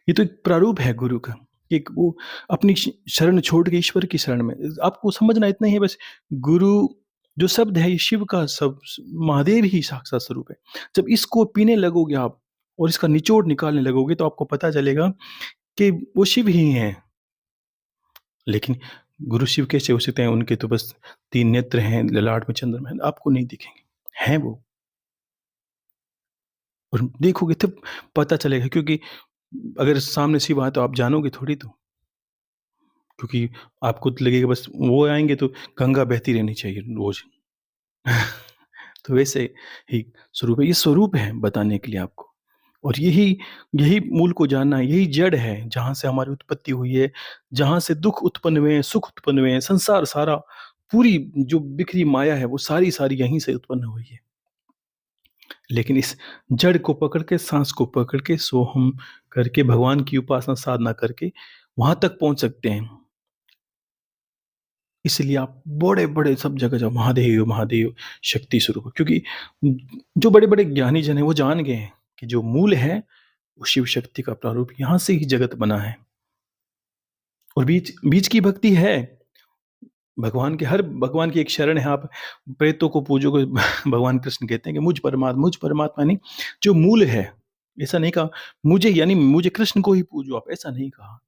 ये तो एक प्रारूप है गुरु का, एक वो अपनी शरण छोड़ के ईश्वर की शरण में। आपको समझना इतना ही है बस, गुरु जो शब्द है ये शिव का महादेव ही साक्षात स्वरूप है। जब इसको पीने लगोगे आप और इसका निचोड़ निकालने लगोगे, तो आपको पता चलेगा कि वो शिव ही हैं। लेकिन गुरु शिव कैसे हो सकते हैं? उनके तो बस 3 नेत्र हैं, ललाट में चंद्रमा है, आपको नहीं दिखेंगे। हैं वो, और देखोगे तब पता चलेगा, क्योंकि अगर सामने शिव आए तो आप जानोगे थोड़ी तो। क्योंकि आपको तो लगेगा बस वो आएँगे तो गंगा बहती रहनी चाहिए रोज़। तो वैसे ही स्वरूप है, ये स्वरूप है बताने के लिए आपको। और यही यही मूल को जानना है, यही जड़ है जहाँ से हमारी उत्पत्ति हुई है, जहाँ से दुःख उत्पन्न हुए हैं, सुख उत्पन्न हुए हैं, संसार सारा, पूरी जो बिखरी माया है वो सारी-सारी यहीं से उत्पन्न हुई है। लेकिन इस जड़ को पकड़ के, साँस को पकड़ के, सोहम करके, भगवान की उपासना साधना करके वहाँ तक पहुँच सकते हैं। इसलिए आप बड़े-बड़े सब जगह जाओ, महादेव, महादेव, शक्ति स्वरूप, क्योंकि जो बड़े-बड़े ज्ञानी जन हैं वो जान गए हैं कि जो मूल है वो शिव शक्ति का प्रारूप, यहाँ से ही जगत बना है। और बीच बीच की भक्ति है, भगवान के हर भगवान की एक शरण है, आप प्रेतों को पूजोगे भगवान कृष्ण कहते हैं कि मुझ परमात्मा नहीं, जो मूल है। ऐसा नहीं कहा मुझे, यानी मुझे कृष्ण को ही पूजो आप, ऐसा नहीं कहा।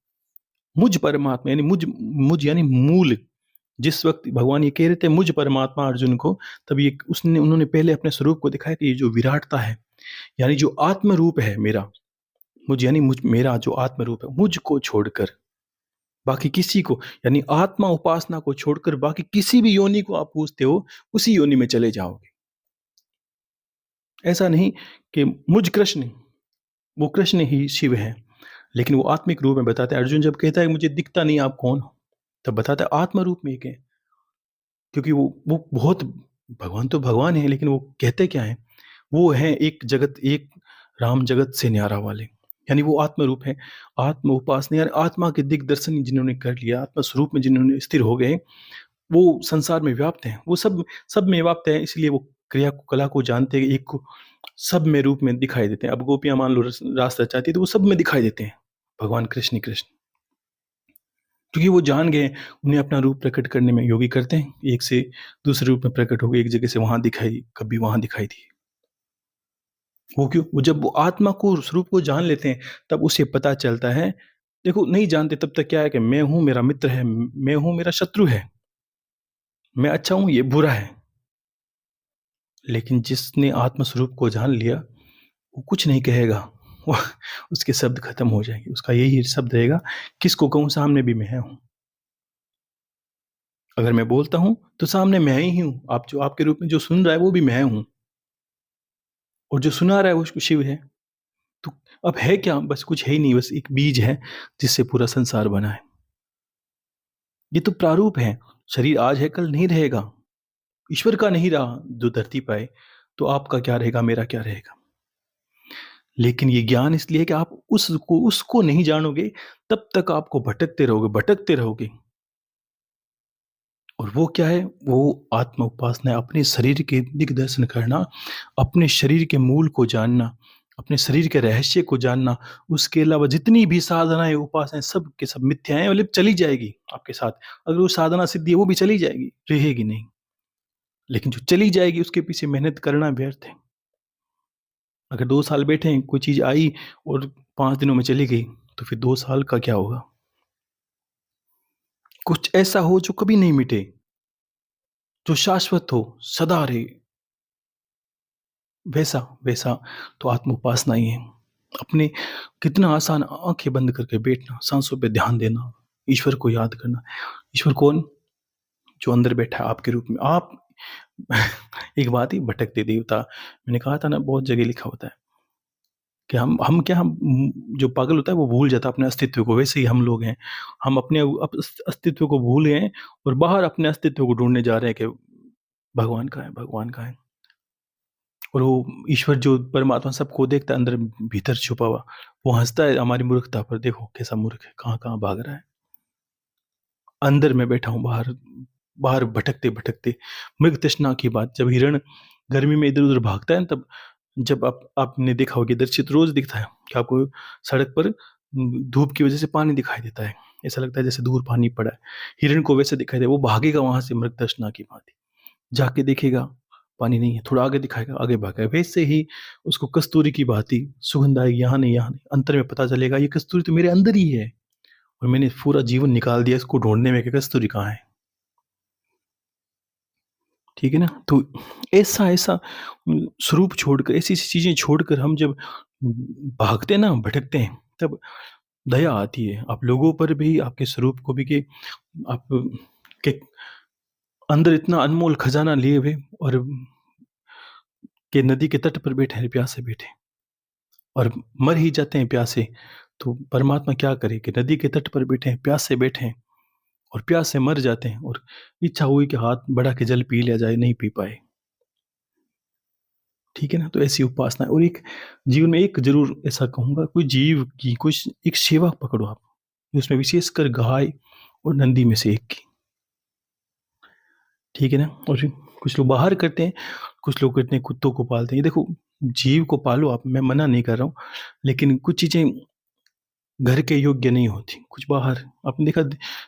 मुझ परमात्मा यानी मुझ यानी मूल। जिस वक़्त भगवान ये कह रहे थे मुझ परमात्मा अर्जुन को, तब ये उन्होंने पहले अपने स्वरूप को दिखाया कि ये जो विराटता है, यानी जो आत्म रूप है मेरा, मेरा जो आत्म रूप है, मुझको छोड़कर बाकी किसी को, यानी आत्मा उपासना को छोड़कर बाकी किसी भी योनि को आप पूजते हो, उसी योनि में चले जाओगे। ऐसा नहीं कि मुझ कृष्ण, वो कृष्ण ही शिव है, लेकिन वो आत्मिक रूप में बताता है। अर्जुन जब कहता है मुझे दिखता नहीं आप कौन हो? तब बताता है आत्म रूप में एक है। क्योंकि वो बहुत, भगवान तो भगवान है, लेकिन वो कहते क्या हैं? वो हैं एक राम जगत से न्यारा वाले। यानी वो आत्म रूप है। आत्म उपासना यानी आत्मा के दिग्दर्शन जिन्होंने कर लिया, आत्मा स्वरूप में जिन्होंने स्थिर हो गए, वो संसार में व्याप्त हैं। वो सब सब में व्याप्त हैं, इसलिए वो क्रिया को, कला को जानते हैं, एक को सब में रूप में दिखाई देते हैं। अब गोपियाँ मान लो रास रचाती है, तो वो सब में दिखाई देते हैं, भगवान कृष्ण ही कृष्ण। क्योंकि वो जान गए, उन्हें अपना रूप प्रकट करने में योगी करते हैं। एक से दूसरे रूप में प्रकट हो गए, एक जगह से वहाँ दिखाई, कभी वहाँ दिखाई दी। वो क्यों? वो जब वो आत्मा को, स्वरूप को जान लेते हैं, तब उसे पता चलता है। देखो नहीं जानते तब तक क्या है कि मैं हूँ, मेरा मित्र है, मैं हूँ, मेरा शत्रु है, मैं अच्छा हूँ, ये बुरा है। लेकिन जिसने आत्म स्वरूप को जान लिया, वो कुछ नहीं कहेगा। वो उसके शब्द खत्म हो जाएंगे। उसका यही शब्द रहेगा, किसको कहूँ, सामने भी मैं हूँ। अगर मैं बोलता हूँ, तो सामने मैं ही हूँ। आप जो आपके रूप में जो सुन रहा है, वो भी मैं हूँ। और जो सुना रहा है वो शिव है। तो अब है क्या? बस कुछ है ही नहीं, बस एक बीज है जिससे पूरा संसार बना है। ये तो प्रारूप है। शरीर आज है, कल नहीं रहेगा। ईश्वर का नहीं रहा जो धरती पे आए, तो आपका क्या रहेगा, मेरा क्या रहेगा? लेकिन ये ज्ञान इसलिए है कि आप उसको नहीं जानोगे, तब तक आपको भटकते रहोगे, भटकते रहोगे। और वो क्या है? वो आत्म उपासना है, अपने शरीर के दिग्दर्शन करना, अपने शरीर के मूल को जानना, अपने शरीर के रहस्य को जानना। उसके अलावा जितनी भी साधनाएँ, उपासनाएँ सब के सब मिथ्या हैं, मतलब चली जाएगी आपके साथ। अगर वो साधना सिद्धि है वो भी चली जाएगी, रहेगी नहीं। लेकिन जो चली जाएगी उसके पीछे मेहनत करना व्यर्थ है। अगर 2 साल बैठे हैं, कोई चीज़ आई और 5 दिनों में चली गई, तो फिर 2 साल का क्या होगा? कुछ ऐसा हो जो कभी नहीं मिटे, जो शाश्वत हो, सदा रहे, वैसा वैसा तो आत्म उपासना ही है। अपने कितना आसान आँखें बंद करके बैठना, साँसों पे ध्यान देना, ईश्वर को याद करना। ईश्वर कौन? जो अंदर बैठा है आपके रूप में। आप एक बात ही, भटकते देवता, मैंने कहा था ना, बहुत जगह लिखा होता है कि हम क्या, हम जो पागल होता है वो भूल जाता है अपने अस्तित्व को, वैसे ही हम लोग हैं। हम अपने अस्तित्व को भूल गए हैं और बाहर अपने अस्तित्व को ढूँढने जा रहे हैं कि भगवान कहाँ है, भगवान कहाँ है? और वो ईश्वर जो परमात्मा सबको देखता है अंदर भीतर छुपा हुआ, वो हँसता है हमारी मूर्खता पर, देखो कैसा मूर्ख है, कहाँ-कहाँ भाग रहा है। अंदर मैं बैठा हूँ, बाहर बाहर भटकते-भटकते। मृग तृष्णा की बात, जब हिरण गर्मी में इधर-उधर भागता है ना, तब जब आपने देखा होगा, दर्शित रोज़ दिखता है कि आपको सड़क पर धूप की वज़ह से पानी दिखाई देता है। ऐसा लगता है जैसे दूर पानी पड़ा है। हिरण को वैसे दिखाई दे, वो भागेगा वहाँ से मृग तृष्णा की भांति। जाके देखेगा पानी नहीं है, थोड़ा आगे दिखाएगा, आगे भागेगा। वैसे ही उसको कस्तूरी की भांति सुगंध आएगी, यहाँ नहीं, यहाँ नहीं। अंतर में पता चलेगा ये कस्तूरी तो मेरे अंदर ही है और मैंने पूरा जीवन निकाल दिया इसको ढूँढने में कि कस्तूरी कहाँ है। ठीक है ना? तो ऐसा-ऐसा स्वरूप छोड़कर, ऐसी-ऐसी चीज़ें छोड़कर हम जब भागते हैं ना, भटकते हैं, तब दया आती है। आप लोगों पर भी, आपके स्वरूप को भी, कि आप के अंदर इतना अनमोल खजाना लिए हुए और कि नदी के तट पर बैठे हैं, प्यासे बैठे और मर ही जाते हैं प्यासे। तो परमात्मा क्या करे कि नदी के तट पर बैठे हैं, प्यासे बैठे हैं और प्यास से मर जाते हैं, और इच्छा हुई कि हाथ बढ़ा के जल पी लिया जाए, नहीं पी पाए। ठीक है ना? तो ऐसी उपासना है। और एक जीवन में एक ज़रूर ऐसा कहूँगा, कोई जीव की कोई एक सेवा पकड़ो आप, उसमें विशेषकर गाय और नंदी में से एक की। ठीक है ना? और कुछ लोग बाहर करते हैं, कुछ लोग करते हैं कुत्तों को पालते हैं। ये देखो, जीव को पालो आप, मैं मना नहीं कर रहा हूँ, लेकिन कुछ चीज़ें घर के योग्य नहीं होती, कुछ बाहर। आपने देखा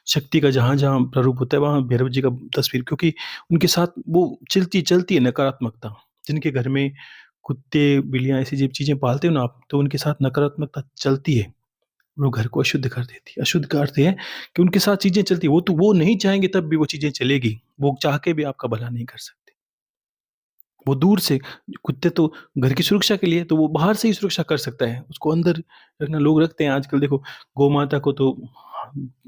शक्ति का जहाँ-जहाँ प्रारूप होता है, वहाँ भैरव जी का तस्वीर, क्योंकि उनके साथ वो चलती चलती है नकारात्मकता। जिनके घर में कुत्ते, बिल्लियाँ ऐसी जब चीज़ें पालते हो ना आप, तो उनके साथ नकारात्मकता चलती है। वो घर को अशुद्ध कर देती है। अशुद्ध का अर्थ है कि उनके साथ चीज़ें चलती हैं, वो नहीं चाहेंगे तब भी वो चीज़ें चलेगी। वो चाह के भी आपका भला नहीं कर सकते। वो दूर से, कुत्ते तो घर की सुरक्षा के लिए, तो वो बाहर से ही सुरक्षा कर सकता है, उसको अंदर रखना लोग रखते हैं। आजकल देखो, गौ माता को तो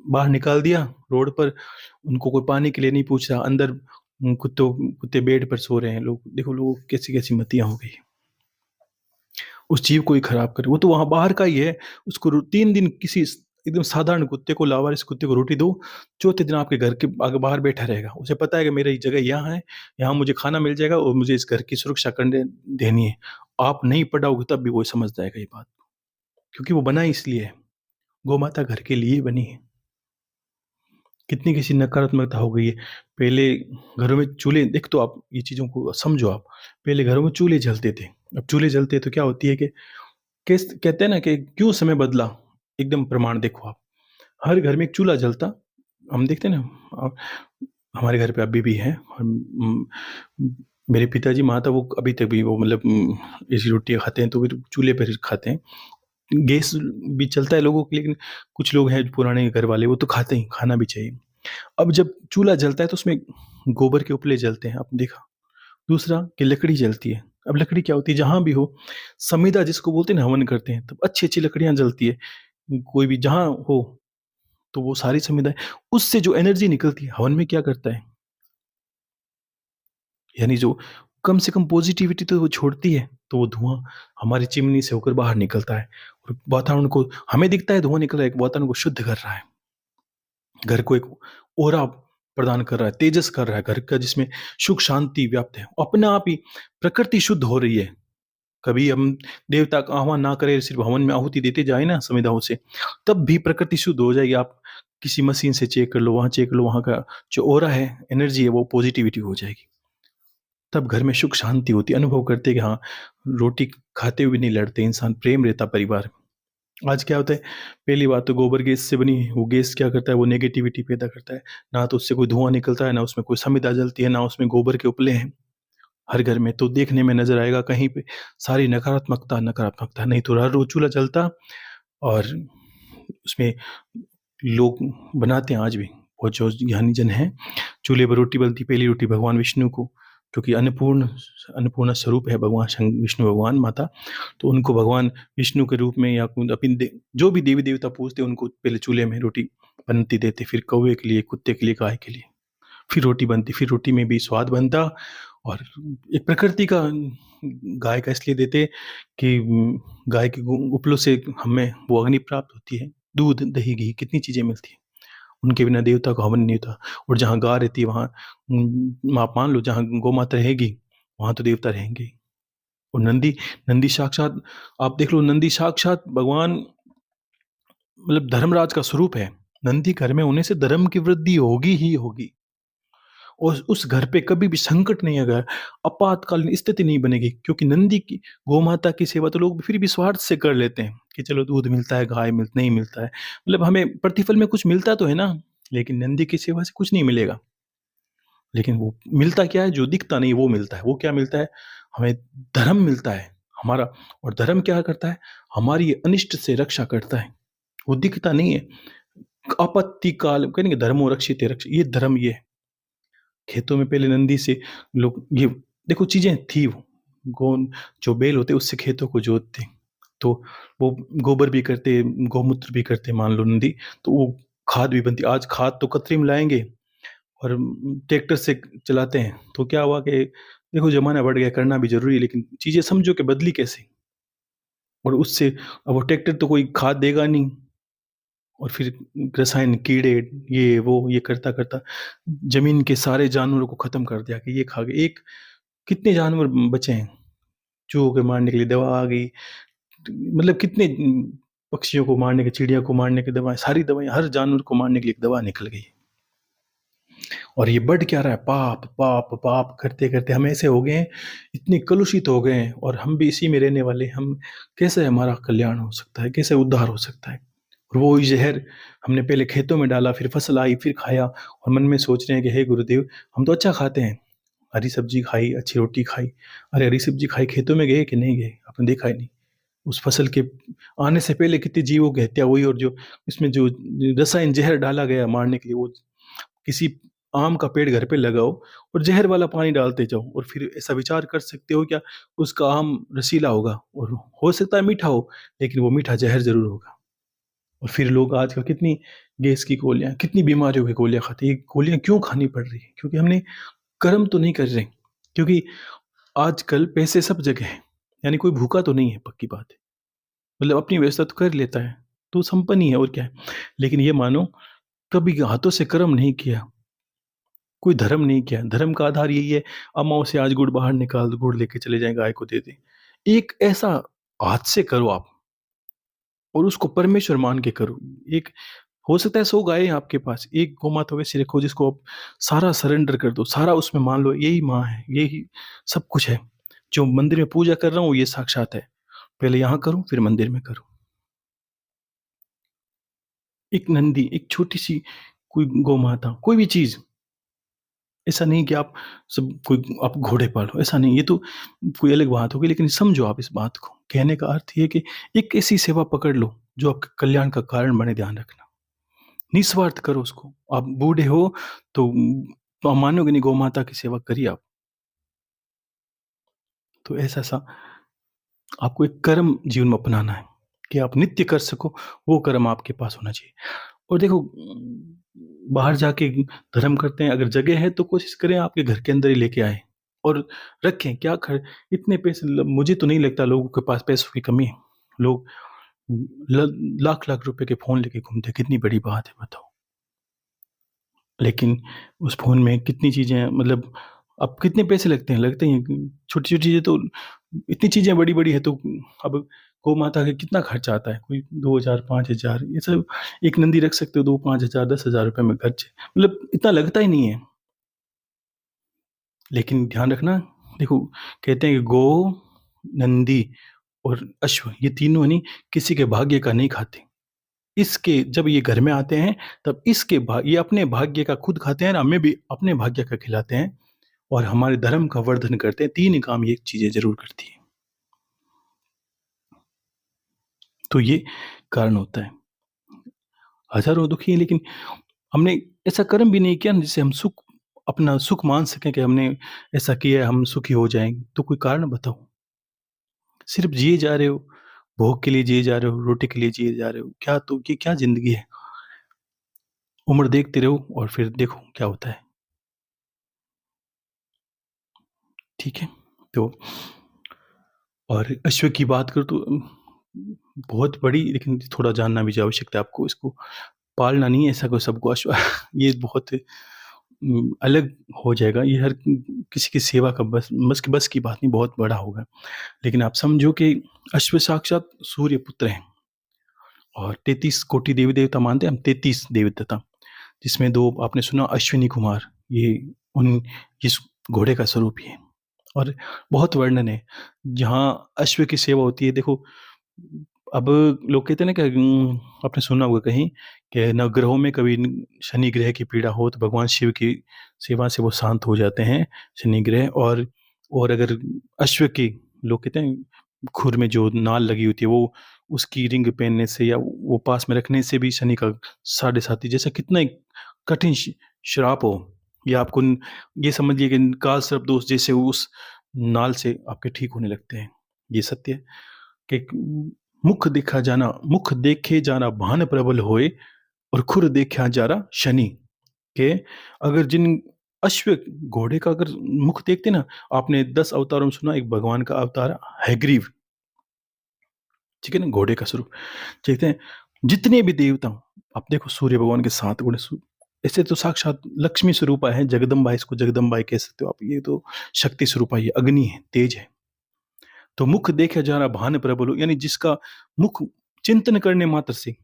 बाहर निकाल दिया रोड पर, उनको कोई पानी के लिए नहीं पूछ रहा, अंदर कुत्ते बेड पर सो रहे हैं लोग। देखो लोगों की कैसी-कैसी मतियाँ हो गई। उस जीव को ही खराब करे, वो तो वहाँ बाहर का ही है। उसको 3 दिन किसी एकदम साधारण कुत्ते को, लावारिस कुत्ते को रोटी दो, चौथे दिन आपके घर के आगे बाहर बैठा रहेगा। उसे पता है कि मेरी जगह यहाँ है, यहाँ मुझे खाना मिल जाएगा और मुझे इस घर की सुरक्षा करने देनी है। आप नहीं पढ़ाओगे तब भी वो समझ जाएगा ये बात, क्योंकि वो बना ही इसलिए है। गौ माता घर के लिए बनी है। कितनी कैसी नकारात्मकता हो गई है। पहले घरों में चूल्हे, एक तो आप ये चीज़ों को समझो आप, पहले घरों में चूल्हे जलते थे। अब चूल्हे जलते हैं तो क्या होती है कि कैस कहते हैं ना कि क्यों समय बदला, एकदम प्रमाण देखो आप। हर घर में एक चूल्हा जलता, हम देखते हैं ना, हमारे घर पे अभी भी है। मेरे पिताजी, माता, वो अभी तक भी वो मतलब ऐसी रोटियाँ खाते हैं तो फिर चूल्हे पर खाते हैं। गैस भी चलता है लोगों के, लेकिन कुछ लोग हैं पुराने घर वाले, वो तो खाते ही, खाना भी चाहिए। अब जब चूल्हा जलता है तो उसमें गोबर के उपले जलते हैं, आपने देखा। दूसरा कि लकड़ी जलती है। अब लकड़ी क्या होती है, जहाँ भी हो, संविदा जिसको बोलते हैं ना, हवन करते हैं, तब अच्छी-अच्छी लकड़ियाँ जलती है। कोई भी जहाँ हो, तो वो सारी संविदाएँ, उससे जो एनर्जी निकलती है, हवन में क्या करता है, यानी जो कम से कम पॉज़िटिविटी तो वो छोड़ती है। तो वो धुआं हमारी चिमनी से होकर बाहर निकलता है और वातावरण को, हमें दिखता है धुआं निकल रहा है, वातावरण को शुद्ध कर रहा है, घर को एक ओरा प्रदान कर रहा है, तेजस कर रहा है घर का, जिसमें सुख शांति व्याप्त है। अपने आप ही प्रकृति शुद्ध हो रही है। कभी हम देवता का आह्वान ना करें, सिर्फ हवन में आहुति देते जाए ना संविधाओं से, तब भी प्रकृति शुद्ध हो जाएगी। आप किसी मशीन से चेक कर लो, वहां चेक कर लो, वहां का जो ओरा है, एनर्जी है, वो पॉजिटिविटी हो जाएगी। तब घर में सुख शांति होती है। अनुभव करते कि हाँ, रोटी खाते हुए नहीं लड़ते इंसान, प्रेम रहता परिवार में। आज क्या होता है, पहली बात तो गोबर गैस से बनी वो गैस क्या करता है, वो नेगेटिविटी पैदा करता है। ना तो उससे कोई धुआं निकलता है, ना उसमें कोई समिधा जलती है, ना उसमें गोबर के उपले हैं हर घर में। तो देखने में नजर आएगा कहीं पे सारी नकारात्मकता नकारात्मकता। नहीं तो हर रोज चूल्हा जलता, और उसमें लोग बनाते हैं आज भी, और जो ज्ञानी जन हैं, चूल्हे पर रोटी बनती, पहली रोटी भगवान विष्णु को, क्योंकि अन्नपूर्णा स्वरूप है भगवान विष्णु भगवान माता, तो उनको भगवान विष्णु के रूप में या अपनी जो भी देवी देवता पूजते उनको पहले चूल्हे में रोटी बनती देते, फिर कौवे के लिए, कुत्ते के लिए, गाय के लिए, फिर रोटी बनती, फिर रोटी में भी स्वाद बनता। और एक प्रकृति का, गाय का इसलिए देते कि गाय के उपलों से हमें वो अग्नि प्राप्त होती है, दूध दही घी कितनी चीजें मिलती हैं, उनके बिना देवता का हवन नहीं होता। और जहाँ गाय रहती है वहाँ, आप मान लो जहाँ गौ माता रहेगी वहाँ तो देवता रहेंगे ही। और नंदी, नंदी साक्षात, आप देख लो, नंदी साक्षात भगवान, मतलब धर्मराज का स्वरूप है। नंदी घर में होने से धर्म की वृद्धि होगी ही होगी, और उस घर पे कभी भी संकट नहीं आएगा, आपातकालीन स्थिति नहीं बनेगी। क्योंकि नंदी की, गौ माता की सेवा तो लोग फिर भी स्वार्थ से कर लेते हैं कि चलो दूध मिलता है, गाय नहीं मिलता है, मतलब हमें प्रतिफल में कुछ मिलता तो है ना। लेकिन नंदी की सेवा से कुछ नहीं मिलेगा। लेकिन वो मिलता क्या है, जो दिखता नहीं वो मिलता है। वो क्या मिलता है, हमें धर्म मिलता है हमारा। और धर्म क्या करता है, हमारी अनिष्ट से रक्षा करता है। वो दिखता नहीं है। आपत्ति काल कहेंगे धर्मो रक्षित रक्ष, ये धर्म ये है। खेतों में पहले नंदी से लोग, ये देखो चीजें थी, वो गौ, जो बैल होते उससे खेतों को जोतते, तो वो गोबर भी करते, गौमूत्र भी करते, मान लो नंदी, तो वो खाद भी बनती। आज खाद तो कृत्रिम लाएंगे और ट्रैक्टर से चलाते हैं, तो क्या हुआ कि देखो जमाना बढ़ गया, करना भी जरूरी है, लेकिन चीजें समझो कि बदली कैसे। और उससे अब वो ट्रैक्टर तो कोई खाद देगा नहीं, और फिर रसायन, कीड़े, ये वो, ये करता करता जमीन के सारे जानवरों को खत्म कर दिया कि ये खा गए। एक कितने जानवर बचे हैं, चूहों के मारने के लिए दवा आ गई, मतलब कितने पक्षियों को मारने के, चिड़िया को मारने की दवाएं, सारी दवाएं, हर जानवर को मारने के लिए एक दवा निकल गई। और ये बढ़ क्या रहा है, पाप पाप पाप करते करते हम ऐसे हो गए हैं, इतने कलुषित हो गए हैं, और हम भी इसी में रहने वाले। हम कैसे हमारा कल्याण हो सकता है, कैसे उद्धार हो सकता है। और वो जहर हमने पहले खेतों में डाला, फिर फसल आई, फिर खाया, और मन में सोच रहे हैं कि हे गुरुदेव, हम तो अच्छा खाते हैं, हरी सब्जी खाई, अच्छी रोटी खाई। अरे हरी सब्जी खाई, खेतों में गए कि नहीं गए, आपने देखा ही नहीं। उस फसल के आने से पहले कितनी जीवों की हत्या हुई, और जो इसमें जो रसायन जहर डाला गया मारने के लिए, वो किसी आम का पेड़ घर पे लगाओ और जहर वाला पानी डालते जाओ, और फिर ऐसा विचार कर सकते हो क्या उसका आम रसीला होगा, और हो सकता है मीठा हो, लेकिन वो मीठा जहर जरूर होगा। और फिर लोग आजकल कितनी गैस की गोलियां, कितनी बीमारियों की गोलियां खाते हैं। ये गोलियां क्यों खानी पड़ रही है, क्योंकि हमने कर्म तो नहीं कर रहे। क्योंकि आजकल पैसे सब जगह है, यानी कोई भूखा तो नहीं है, पक्की बात है, मतलब अपनी व्यवस्था तो कर लेता है, तो संपन्न ही है, और क्या है। लेकिन ये मानो कभी हाथों से कर्म नहीं किया, कोई धर्म नहीं किया। धर्म का आधार यही है, अमाओं से आज गुड़ बाहर निकाल दो, गुड़ लेके चले जाए, गाय को दे दे। एक ऐसा हाथ से करो आप, और उसको परमेश्वर मान के करो। एक, हो सकता है 100 गाय है आपके पास, एक गौ माता वैसे रखो जिसको आप सारा सरेंडर कर दो, सारा उसमें मान लो यही माँ है, यही सब कुछ है। जो मंदिर में पूजा कर रहा हूँ ये साक्षात है, पहले यहाँ करूँ फिर मंदिर में करूँ। एक नंदी, एक छोटी सी कोई गौ माता, कोई भी चीज, ऐसा नहीं कि आप सब कोई आप घोड़े पालो, ऐसा नहीं, ये तो कोई अलग बात होगी। लेकिन समझो आप इस बात को, कहने का अर्थ ये कि एक ऐसी सेवा पकड़ लो जो आपके कल्याण का कारण बने, ध्यान रखना, निस्वार्थ करो उसको। आप बूढ़े हो तो आप मानोगे नहीं, गौ माता की सेवा करिए आप। तो ऐसा सा आपको एक कर्म जीवन में अपनाना है कि आप नित्य कर सको, वो कर्म आपके पास होना चाहिए। और देखो, बाहर जाके धर्म करते हैं, अगर जगह है तो कोशिश करें आपके घर के अंदर ही लेके आए, और रखें क्या ख इतने पैसे ल मुझे तो नहीं लगता लोगों के पास पैसों की कमी है। लोग ल लाख-लाख रुपए के फ़ोन लेके घूमते हैं, कितनी बड़ी बात है बताओ। लेकिन उस फ़ोन में कितनी चीज़ें मतलब अब कितने पैसे लगते हैं? लगते ही हैं। छोटी-छोटी चीज़ें तो इतनी चीज़ें बड़ी-बड़ी है तो अब गौ माता का कितना खर्चा आता है? कोई 2000 5000 ये सब एक नंदी रख सकते हो 2 5000 10,000 रुपए में खर्च मतलब इतना लगता ही नहीं है। लेकिन ध्यान रखना देखो कहते हैं कि गौ, नंदी और अश्व ये तीनों नहीं किसी के भाग्य का नहीं खाते। इसके जब ये घर में आते हैं तब इसके भा ये अपने भाग्य का खुद खाते हैं और हमें भी अपने भाग्य का खिलाते हैं और हमारे धर्म का वर्धन करते हैं। 3 काम ये चीज़ें ज़रूर करती हैं। तो ये कारण होता है। हज़ारों दुखी हैं लेकिन हमने ऐसा कर्म भी नहीं किया ना जिससे हम सुख अपना सुख मान सकें कि हमने ऐसा किया है हम सुखी हो जाएँगे। तो कोई कारण बताओ? सिर्फ़ जिए जा रहे हो, भोग के लिए जिए जा रहे हो, रोटी के लिए जिए जा रहे हो। क्या तो ये क्या ज़िंदगी है? उम्र देखते रहो और फिर देखो क्या होता है। ठीक है? तो और अश्व की बात करूँ तो बहुत बड़ी लेकिन थोड़ा जानना भी आवश्यकता है आपको इसको पालना नहीं है ऐसा कोई सबको अश्व ये बहुत अलग हो जाएगा। ये हर किसी की सेवा का बस की बात नहीं बहुत बड़ा होगा। लेकिन आप समझो कि अश्व साक्षात सूर्य पुत्र हैं और 33 कोटि देवी-देवता मानते हैं हम 33 देवी-देवता जिसमें 2 आपने सुना अश्विनी कुमार ये उन इस घोड़े का स्वरूप ही है। और बहुत वर्णन है, जहाँ अश्व की सेवा होती है देखो अब लोग कहते हैं ना कि आपने सुना होगा कहीं कि नवग्रहों में कभी शनि ग्रह की पीड़ा हो तो भगवान शिव की सेवा से वो शांत हो जाते हैं शनि ग्रह और अगर अश्व की लोग कहते हैं खुर में जो नाल लगी होती है वो उसकी रिंग पहनने से या वो पास में रखने से भी शनि का साढ़े साथी जैसा कितना एक कठिन श्राप हो या आपको ये समझिए कि काल सर्प दोष जैसे उस नाल से आपके ठीक होने लगते हैं ये सत्य है कि मुख देखे जाना भान प्रबल होए और खुर देखा जारा शनि के अगर जिन अश्व घोड़े का अगर मुख देखते ना आपने 10 अवतारों में सुना एक भगवान का अवतार हैग्रीव ठीक है ना घोड़े का स्वरूप देखते हैं जितने भी देवता आप देखो सूर्य भगवान के 7 गुण ऐसे तो साक्षात लक्ष्मी स्वरूपा है जगदम्बा इसको जगदम्बा कह सकते हो आप ये तो शक्ति स्वरूपा ये अग्नि है तेज है तो मुख देखे जाना भान प्रबल हो यानी जिसका मुख चिंतन करने मात्र से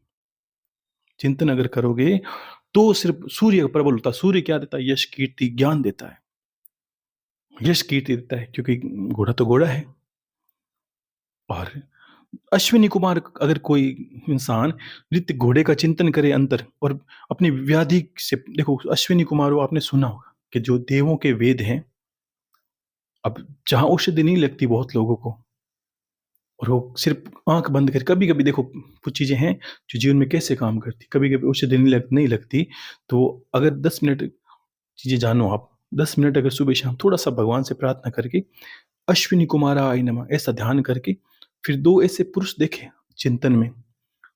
चिंतन अगर करोगे तो सिर्फ सूर्य प्रबल होता है सूर्य क्या देता है यश कीर्ति ज्ञान देता है यश कीर्ति देता है क्योंकि घोड़ा तो घोड़ा है और अश्विनी कुमार अगर कोई इंसान नित्य घोड़े का चिंतन करे अंतर और अपनी व्याधि से देखो अश्विनी कुमार वो आपने सुना होगा कि जो देवों के वेद हैं अब जहां औषधि नहीं लगती बहुत लोगों को और वो सिर्फ आंख बंद कर कभी कभी देखो कुछ चीजें हैं जो जीवन में कैसे काम करती कभी कभी औषधि नहीं लगती तो अगर 10 मिनट चीजें जानो आप 10 मिनट अगर सुबह शाम थोड़ा सा भगवान से प्रार्थना करके अश्विनी कुमाराय नमः ऐसा ध्यान करके फिर 2 ऐसे पुरुष देखे चिंतन में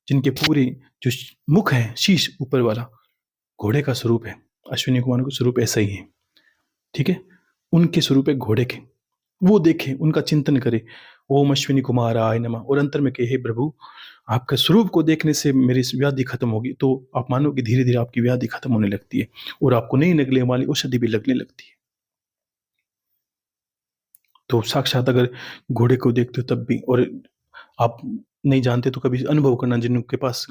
जिनके पूरे जो मुख है शीश ऊपर वाला घोड़े का स्वरूप है अश्विनी कुमार का स्वरूप ऐसा ही है ठीक है उनके स्वरूप है घोड़े के वो देखे उनका चिंतन करे ओम अश्विनी कुमार आय नमः और अंतर में कहे हे प्रभु आपके स्वरूप को देखने से मेरी व्याधि खत्म होगी तो आप मानो कि धीरे धीरे आपकी व्याधि खत्म होने लगती है और आपको नहीं लगने वाली औषधि भी लगने लगती है तो साक्षात अगर घोड़े को देखते हो तब भी और आप नहीं जानते तो कभी अनुभव करना जिनके पास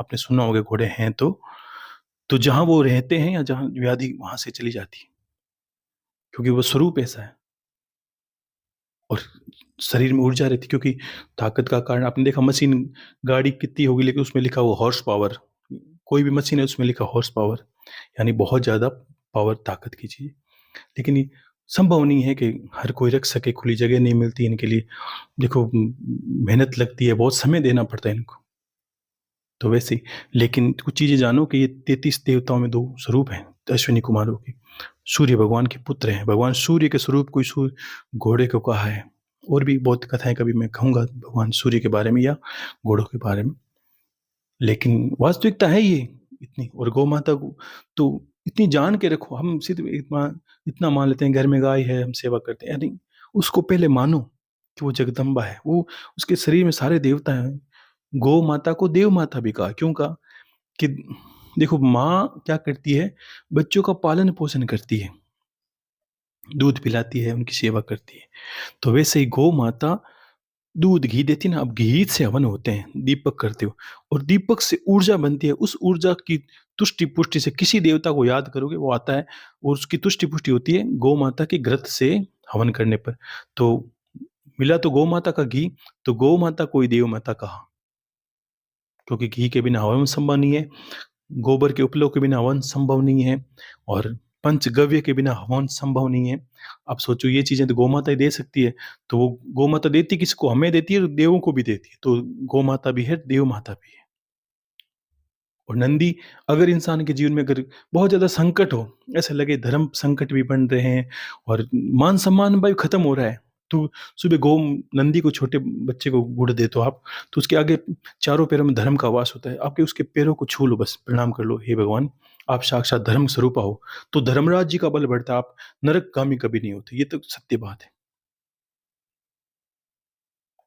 आपने सुना होगा घोड़े हैं तो जहां वो रहते हैं या जहां व्याधि वहां से चली जाती है क्योंकि वो स्वरूप ऐसा है और शरीर में ऊर्जा रहती क्योंकि ताकत का कारण आपने देखा मशीन गाड़ी कितनी होगी लेकिन उसमें लिखा हुआ हॉर्स पावर कोई भी मशीन है उसमें लिखा हॉर्स पावर यानी बहुत ज़्यादा पावर ताकत की चीज़ लेकिन ये संभव नहीं है कि हर कोई रख सके खुली जगह नहीं मिलती इनके लिए देखो मेहनत लगती है बहुत समय देना पड़ता है इनको तो वैसे ही लेकिन कुछ चीज़ें जानो कि ये 33 देवताओं में 2 स्वरूप हैं अश्विनी कुमारों के सूर्य भगवान के पुत्र हैं भगवान सूर्य के स्वरूप कोई सूर्य घोड़े को कहा है और भी बहुत कथाएं कभी मैं कहूँगा भगवान सूर्य के बारे में या घोड़ों के बारे में लेकिन वास्तविकता है ये इतनी और गौ माता को तो इतनी जान के रखो। हम सिर्फ इतना इतना मान लेते हैं घर में गाय है हम सेवा करते हैं, नहीं, उसको पहले मानो कि वो जगदम्बा है, वो उसके शरीर में सारे देवता हैं। गौ माता को देव माता भी कहा, क्यों कहा कि देखो माँ क्या करती है, बच्चों का पालन पोषण करती है, दूध पिलाती है, उनकी सेवा करती है। तो वैसे ही गौ माता दूध घी देती ना, अब घी से हवन होते हैं दीपक करते हो, और दीपक से ऊर्जा बनती है। उस ऊर्जा की तुष्टि पुष्टि से किसी देवता को याद करोगे वो आता है, और उसकी तुष्टि पुष्टि होती है गौ माता के घृत से हवन करने पर। तो मिला तो गौ माता का घी, तो गौ माता को ही देव माता कहा, क्योंकि घी के बिना हवन संभव नहीं है, गोबर के उपलों के बिना हवन संभव नहीं है, और पंचगव्य के बिना हवन संभव नहीं है। आप सोचो ये चीजें तो गौ माता ही दे सकती है, तो वो गौ माता देती किसको, हमें देती है और देवों को भी देती है, तो गौ माता भी है, देव माता भी है। और नंदी, अगर इंसान के जीवन में अगर बहुत ज्यादा संकट हो, ऐसे लगे धर्म संकट भी बन रहे हैं और मान सम्मान भाई खत्म हो रहा है, तो सुबह गौ नंदी को, छोटे बच्चे को गुड़ दे तो आप, तो उसके आगे चारों पैरों में धर्म का वास होता है, आपके उसके पैरों को छू लो, बस प्रणाम कर लो, हे भगवान आप साक्षात धर्म स्वरूपा हो, तो धर्मराज जी का बल बढ़ता है, आप नरकगामी कभी नहीं होते, ये तो सत्य बात है।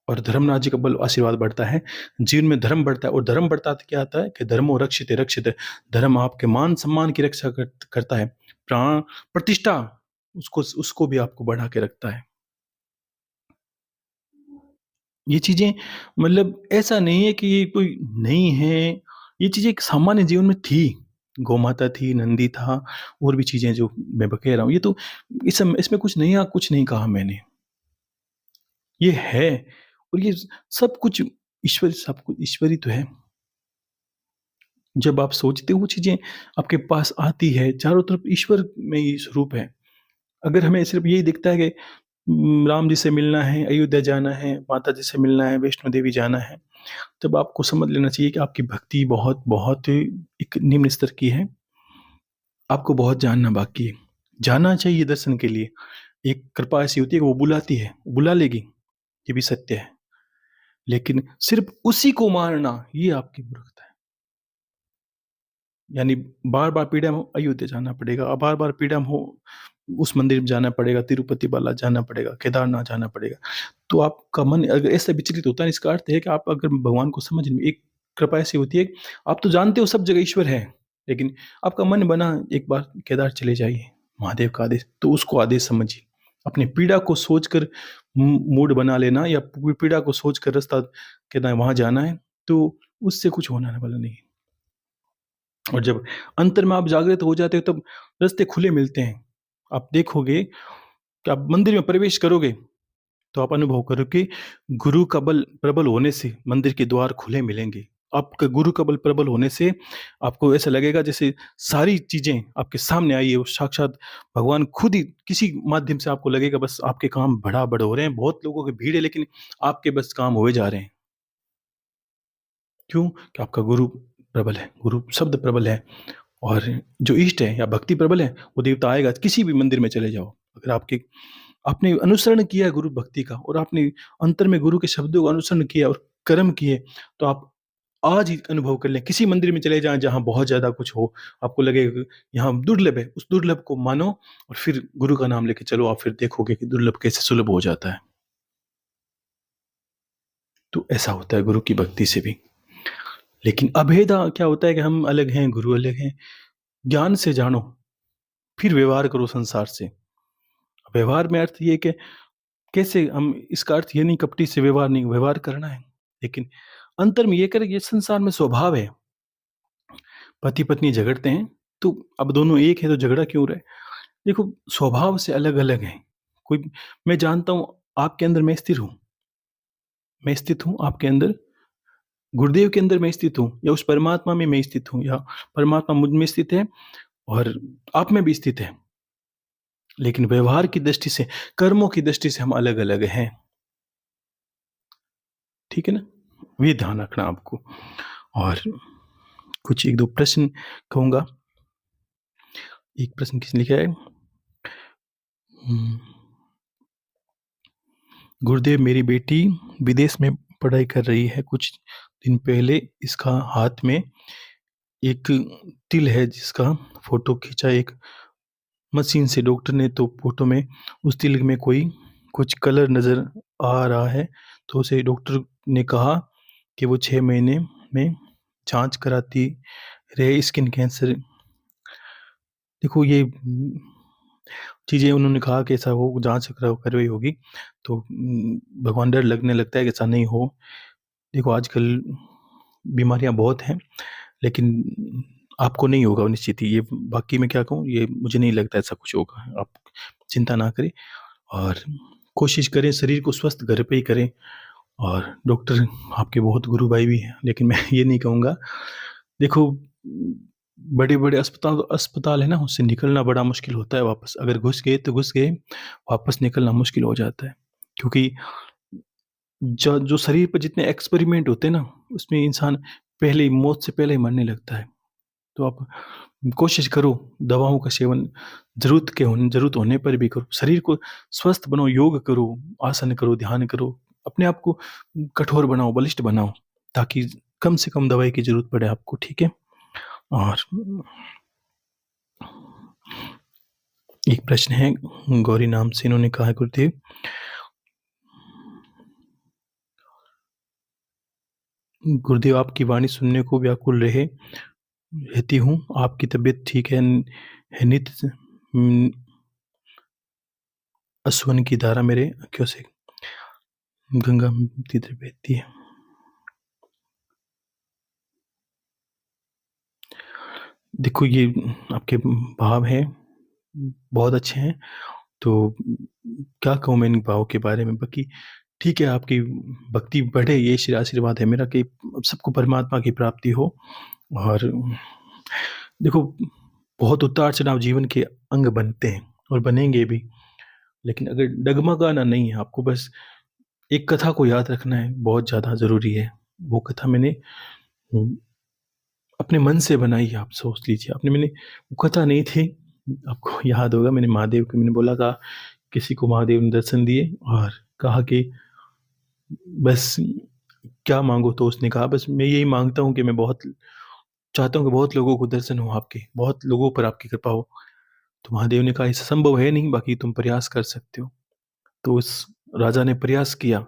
और धर्मराज जी का बल आशीर्वाद बढ़ता है, जीवन में धर्म बढ़ता है, और धर्म बढ़ता तो क्या आता है कि धर्मो रक्षित रक्षित, धर्म आपके मान सम्मान की रक्षा करता है, प्राण प्रतिष्ठा उसको उसको भी आपको बढ़ा के रखता है। ये चीजें, मतलब ऐसा नहीं है कि ये कोई नहीं है, ये चीजें एक सामान्य जीवन में थी, गौ माता थी, नंदी था, और भी चीजें जो मैं बता रहा हूँ, ये तो इसमें कुछ नहीं, कुछ नहीं कहा मैंने, ये है। और ये सब कुछ ईश्वर, सब कुछ ईश्वरी तो है। जब आप सोचते हो वो चीज़ें आपके पास आती है, चारों तरफ ईश्वर में ही स्वरूप है। अगर हमें सिर्फ़ यही दिखता है कि राम जी से मिलना है, अयोध्या जाना है, माता जी से मिलना है, वैष्णो देवी जाना है, तब आपको समझ लेना चाहिए कि आपकी भक्ति बहुत एक निम्न स्तर की है। आपको बहुत जानना बाकी है। जाना चाहिए दर्शन के लिए। एक कृपा ऐसी होती है कि वो बुलाती है, बुला लेगी, ये भी सत्य है। लेकिन सिर्फ़ उसी को मानना, ये आपकी मूर्खता है। यानी बार-बार पीड़ा में हो अयोध्या जाना पड़ेगा, बार-बार पीड़ा में हो उस मंदिर में जाना पड़ेगा, तिरुपति बाला जाना पड़ेगा, केदारनाथ जाना पड़ेगा। तो आपका मन अगर ऐसे विचलित होता है, इसका अर्थ है कि आप अगर भगवान को समझ में, एक कृपा ऐसी होती है, आप तो जानते हो सब जगह ईश्वर है, लेकिन आपका मन बना एक बार केदार चले जाइए, महादेव का आदेश, तो उसको आदेश समझिए। अपनी पीड़ा को सोचकर मूड बना लेना, या पीड़ा को सोचकर रास्ता कि ना वहाँ जाना है, तो उससे कुछ होने वाला नहीं है। और जब अंतर में आप जागृत हो जाते हो, तब रास्ते खुले मिलते हैं। आप देखोगे कि आप मंदिर में प्रवेश करोगे, तो आप अनुभव करोगे गुरु का बल प्रबल होने से मंदिर के द्वार खुले मिलेंगे। आपका गुरु का बल प्रबल होने से आपको ऐसा लगेगा जैसे सारी चीज़ें आपके सामने आई है, वो साक्षात भगवान खुद ही किसी माध्यम से आपको लगेगा, बस आपके काम बड़ा-बड़ा हो रहे हैं, बहुत लोगों की भीड़ है, लेकिन आपके बस काम हुए जा रहे हैं। क्यों? कि आपका गुरु प्रबल है, गुरु शब्द प्रबल है। और जो इष्ट है या भक्ति प्रबल है, वो देवता आएगा, किसी भी मंदिर में चले जाओ। अगर आपने अनुसरण किया है गुरु भक्ति का, और आपने अंतर में गुरु के शब्दों का अनुसरण किया और कर्म किए, तो आप आज ही अनुभव कर लें, किसी मंदिर में चले जाएँ जहाँ बहुत ज़्यादा कुछ हो, आपको लगेगा कि यहाँ दुर्लभ है, उस दुर्लभ को मानो, और फिर गुरु का नाम लेके चलो, आप फिर देखोगे कि दुर्लभ कैसे सुलभ हो जाता है। तो ऐसा होता है गुरु की भक्ति से भी। लेकिन अभेदा क्या होता है कि हम अलग हैं, गुरु अलग हैं। ज्ञान से जानो, फिर व्यवहार करो संसार से। व्यवहार में अर्थ ये है कि कैसे हम, इसका अर्थ ये नहीं कपटी से व्यवहार नहीं, व्यवहार करना है। लेकिन अंतर में ये करें, ये संसार में स्वभाव है। पति-पत्नी झगड़ते हैं, तो अब दोनों एक हैं तो झगड़ा क्यों रहे? देखो स्वभाव से अलग-अलग हैं। कोई, मैं जानता हूँ आपके अंदर मैं स्थित हूँ आपके अंदर, गुरुदेव के अंदर मैं स्थित हूँ, या उस परमात्मा में मैं स्थित हूँ, या परमात्मा मुझ में स्थित है और आप में भी स्थित है। लेकिन व्यवहार की दृष्टि से, कर्मों की दृष्टि से हम अलग-अलग हैं। ठीक है ना? ये ध्यान रखना आपको। और कुछ 1-2 प्रश्न कहूँगा। एक प्रश्न किसने लिखा है? हुँ, गुरुदेव मेरी बेटी विदेश में पढ़ाई कर रही है। कुछ दिन पहले इसका हाथ में एक तिल है जिसका फ़ोटो खींचा एक मशीन से डॉक्टर ने, तो फ़ोटो में उस तिल में कोई कुछ कलर नज़र आ रहा है। तो उसे डॉक्टर ने कहा कि वो 6 महीने में जाँच कराती रहे स्किन कैंसर। देखो ये चीज़ें उन्होंने कहा कि ऐसा हो जाँच करवाई होगी, तो भगवान डर लगने लगता है कि ऐसा नहीं हो। देखो आजकल बीमारियाँ बहुत हैं, लेकिन आपको नहीं होगा निश्चित ही, ये बाकी मैं क्या कहूँ, ये मुझे नहीं लगता ऐसा कुछ होगा। आप चिंता ना करें और कोशिश करें शरीर को स्वस्थ घर पे ही करें। और डॉक्टर आपके बहुत गुरु भाई भी हैं, लेकिन मैं ये नहीं कहूँगा। देखो बड़े-बड़े अस्पताल अस्पताल है ना, उससे निकलना बड़ा मुश्किल होता है वापस। अगर घुस गए तो घुस गए, वापस निकलना मुश्किल हो जाता है। क्योंकि जो जो शरीर पे जितने एक्सपेरिमेंट होते हैं ना, उसमें इंसान पहले ही मौत से पहले ही मरने लगता है। तो आप कोशिश करो, दवाओं का सेवन ज़रूरत होने पर भी करो। शरीर को स्वस्थ बनाओ, योग करो, आसन करो, ध्यान करो। अपने आप को कठोर बनाओ, बलिष्ठ बनाओ, ताकि कम से कम दवाई की ज़रूरत पड़े आपको, ठीक है? और एक प्रश्न है, गौरी नाम से इन्होंने कहा है, गुरुदेव गुरुदेव आपकी वाणी सुनने को व्याकुल रहती हूँ। आपकी तबीयत ठीक है नित्य असवन की धारा मेरे आँखों से गंगा की तरह बहती है। देखो ये आपके भाव हैं, बहुत अच्छे हैं। तो क्या कहूँ मैं इन भावों के बारे में, बाकी ठीक है, आपकी भक्ति बढ़े, ये आशीर्वाद है मेरा कि सबको परमात्मा की प्राप्ति हो। और देखो बहुत उतार-चढ़ाव जीवन के अंग बनते हैं और बनेंगे भी, लेकिन अगर डगमगाना नहीं है, आपको बस एक कथा को याद रखना है, बहुत ज़्यादा ज़रूरी है। वो कथा मैंने उम, अपने मन से बनाई है, आप सोच लीजिए। आपने मैंने वो कथा नहीं थी, आपको याद होगा, मैंने महादेव को मैंने बोला था, किसी को महादेव ने दर्शन दिए और कहा कि बस क्या माँगो? तो उसने कहा बस मैं यही माँगता हूँ कि मैं बहुत चाहता हूँ कि बहुत लोगों को दर्शन हो आपके, बहुत लोगों पर आपकी कृपा हो। तो महादेव ने कहा ऐसा संभव है नहीं, बाकी तुम प्रयास कर सकते हो। तो उस राजा ने प्रयास किया,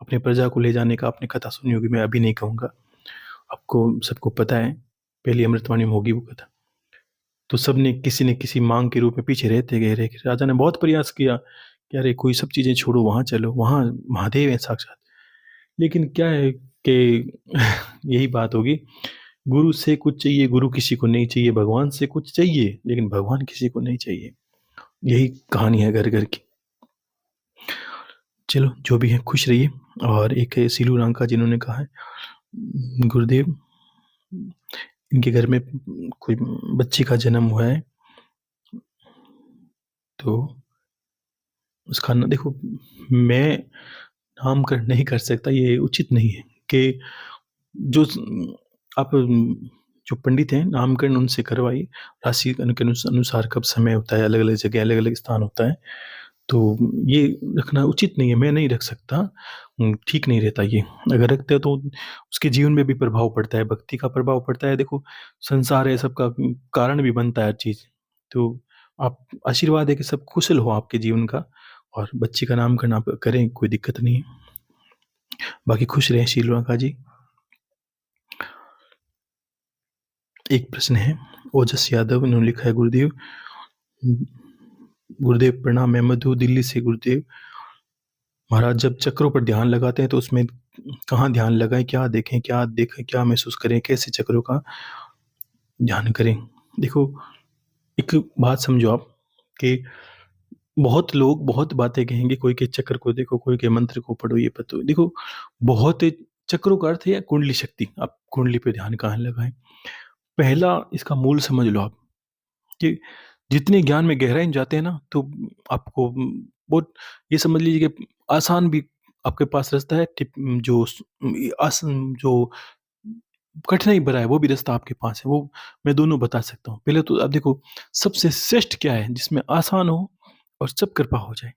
अपनी प्रजा को ले जाने का। आपने कथा सुनी होगी, मैं अभी नहीं कहूँगा। आपको सबको पता है, पहली अमृतवाणी में होगी वो कथा। तो सबने किसी न किसी माँग के रूप में पीछे रहते गए, रह के राजा ने बहुत प्रयास किया कि अरे कोई सब चीज़ें छोड़ो, वहाँ चलो, वहाँ महादेव हैं साक्षात। लेकिन क्या है कि यही बात होगी, गुरु से कुछ चाहिए, गुरु किसी को नहीं चाहिए, भगवान से कुछ चाहिए, लेकिन भगवान किसी को नहीं चाहिए। यही कहानी है घर-घर की। चलो जो भी है खुश रहिए। और एक है सीलू रांका, जिन्होंने कहा है, गुरुदेव इनके घर में कोई बच्चे का जन्म हुआ है, तो उसका ना देखो, मैं नामकरण नहीं कर सकता, ये उचित नहीं है कि जो आप जो पंडित हैं, नामकरण उनसे करवाइए। राशि के अनुसार कब समय होता है, अलग-अलग जगह, अलग-अलग स्थान होता है, तो ये रखना उचित नहीं है, मैं नहीं रख सकता। ठीक नहीं रहता ये। अगर रखते हैं तो उसके जीवन में भी प्रभाव पड़ता है, भक्ति का प्रभाव पड़ता है। देखो संसार है, सबका कारण भी बनता है हर चीज़। तो आप आशीर्वाद है कि सब कुशल हो आपके जीवन का, और बच्चे का नामकरण आप करें, कोई दिक्कत नहीं है। बाकी खुश रहें शीलवंका जी। एक प्रश्न है, ओजस यादव, इन्होंने लिखा है, गुरुदेव गुरुदेव प्रणाम, मैं मधु दिल्ली से। गुरुदेव महाराज, जब चक्रों पर ध्यान लगाते हैं तो उसमें कहाँ ध्यान लगाएँ, क्या देखें, क्या महसूस करें, कैसे चक्रों का ध्यान करें? देखो, एक बात समझो आप कि बहुत लोग बहुत बातें कहेंगे, कोई के चक्र को देखो, कोई के मंत्र को पढ़ो, ये पतो देखो, बहुत चक्रों का अर्थ है कुंडली शक्ति। आप कुंडली पे ध्यान कहाँ लगाएँ? पहला इसका मूल समझ लो आप कि जितने ज्ञान में गहराई में जाते हैं ना, तो आपको बहुत, ये समझ लीजिए कि आसान भी आपके पास रास्ता है, जो आसान जो कठिनाई भरा है, वो भी रास्ता आपके पास है। वो मैं दोनों बता सकता हूँ। पहले तो आप देखो, सबसे श्रेष्ठ क्या है जिसमें आसान हो और सब कृपा हो जाए?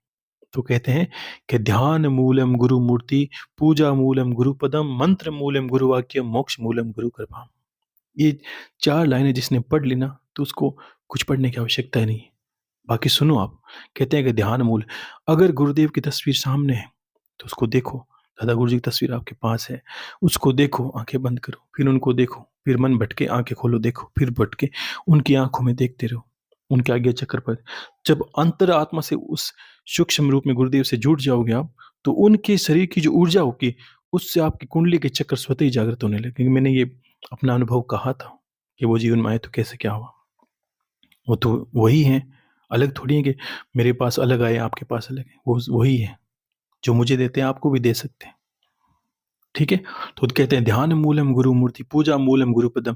तो कहते हैं कि ध्यान मूलम गुरु मूर्ति, पूजा मूलम गुरु पदम, मंत्र मूलम गुरु वाक्य, मोक्ष मूलम गुरु कृपा। ये 4 लाइनें जिसने पढ़ ली ना, तो उसको कुछ पढ़ने की आवश्यकता ही नहीं है। बाकी सुनो आप, कहते हैं कि ध्यान मूल। अगर गुरुदेव की तस्वीर सामने है, तो उसको देखो। दादा गुरु जी की तस्वीर आपके पास है, उसको देखो, आँखें बंद करो, फिर उनको देखो, फिर मन भटके आँखें खोलो देखो, फिर भटके उनकी आँखों में देखते रहो, उनके आज्ञा चक्र पर। जब अंतरात्मा से उस सूक्ष्म रूप में गुरुदेव से जुड़ जाओगे आप, तो उनके शरीर की जो ऊर्जा होगी, उससे आपकी कुंडली के चक्र स्वतः ही जागृत होने लगेंगे। मैंने ये अपना अनुभव कहा था कि वो जीवन में आए तो कैसे क्या हुआ। वो तो वही हैं, अलग थोड़ी हैं कि मेरे पास अलग आए, आपके पास अलग है। वो वही है, जो मुझे देते हैं आपको भी दे सकते हैं। ठीक है? तो कहते हैं ध्यान मूलम गुरु मूर्ति, पूजा मूलम गुरु पदम।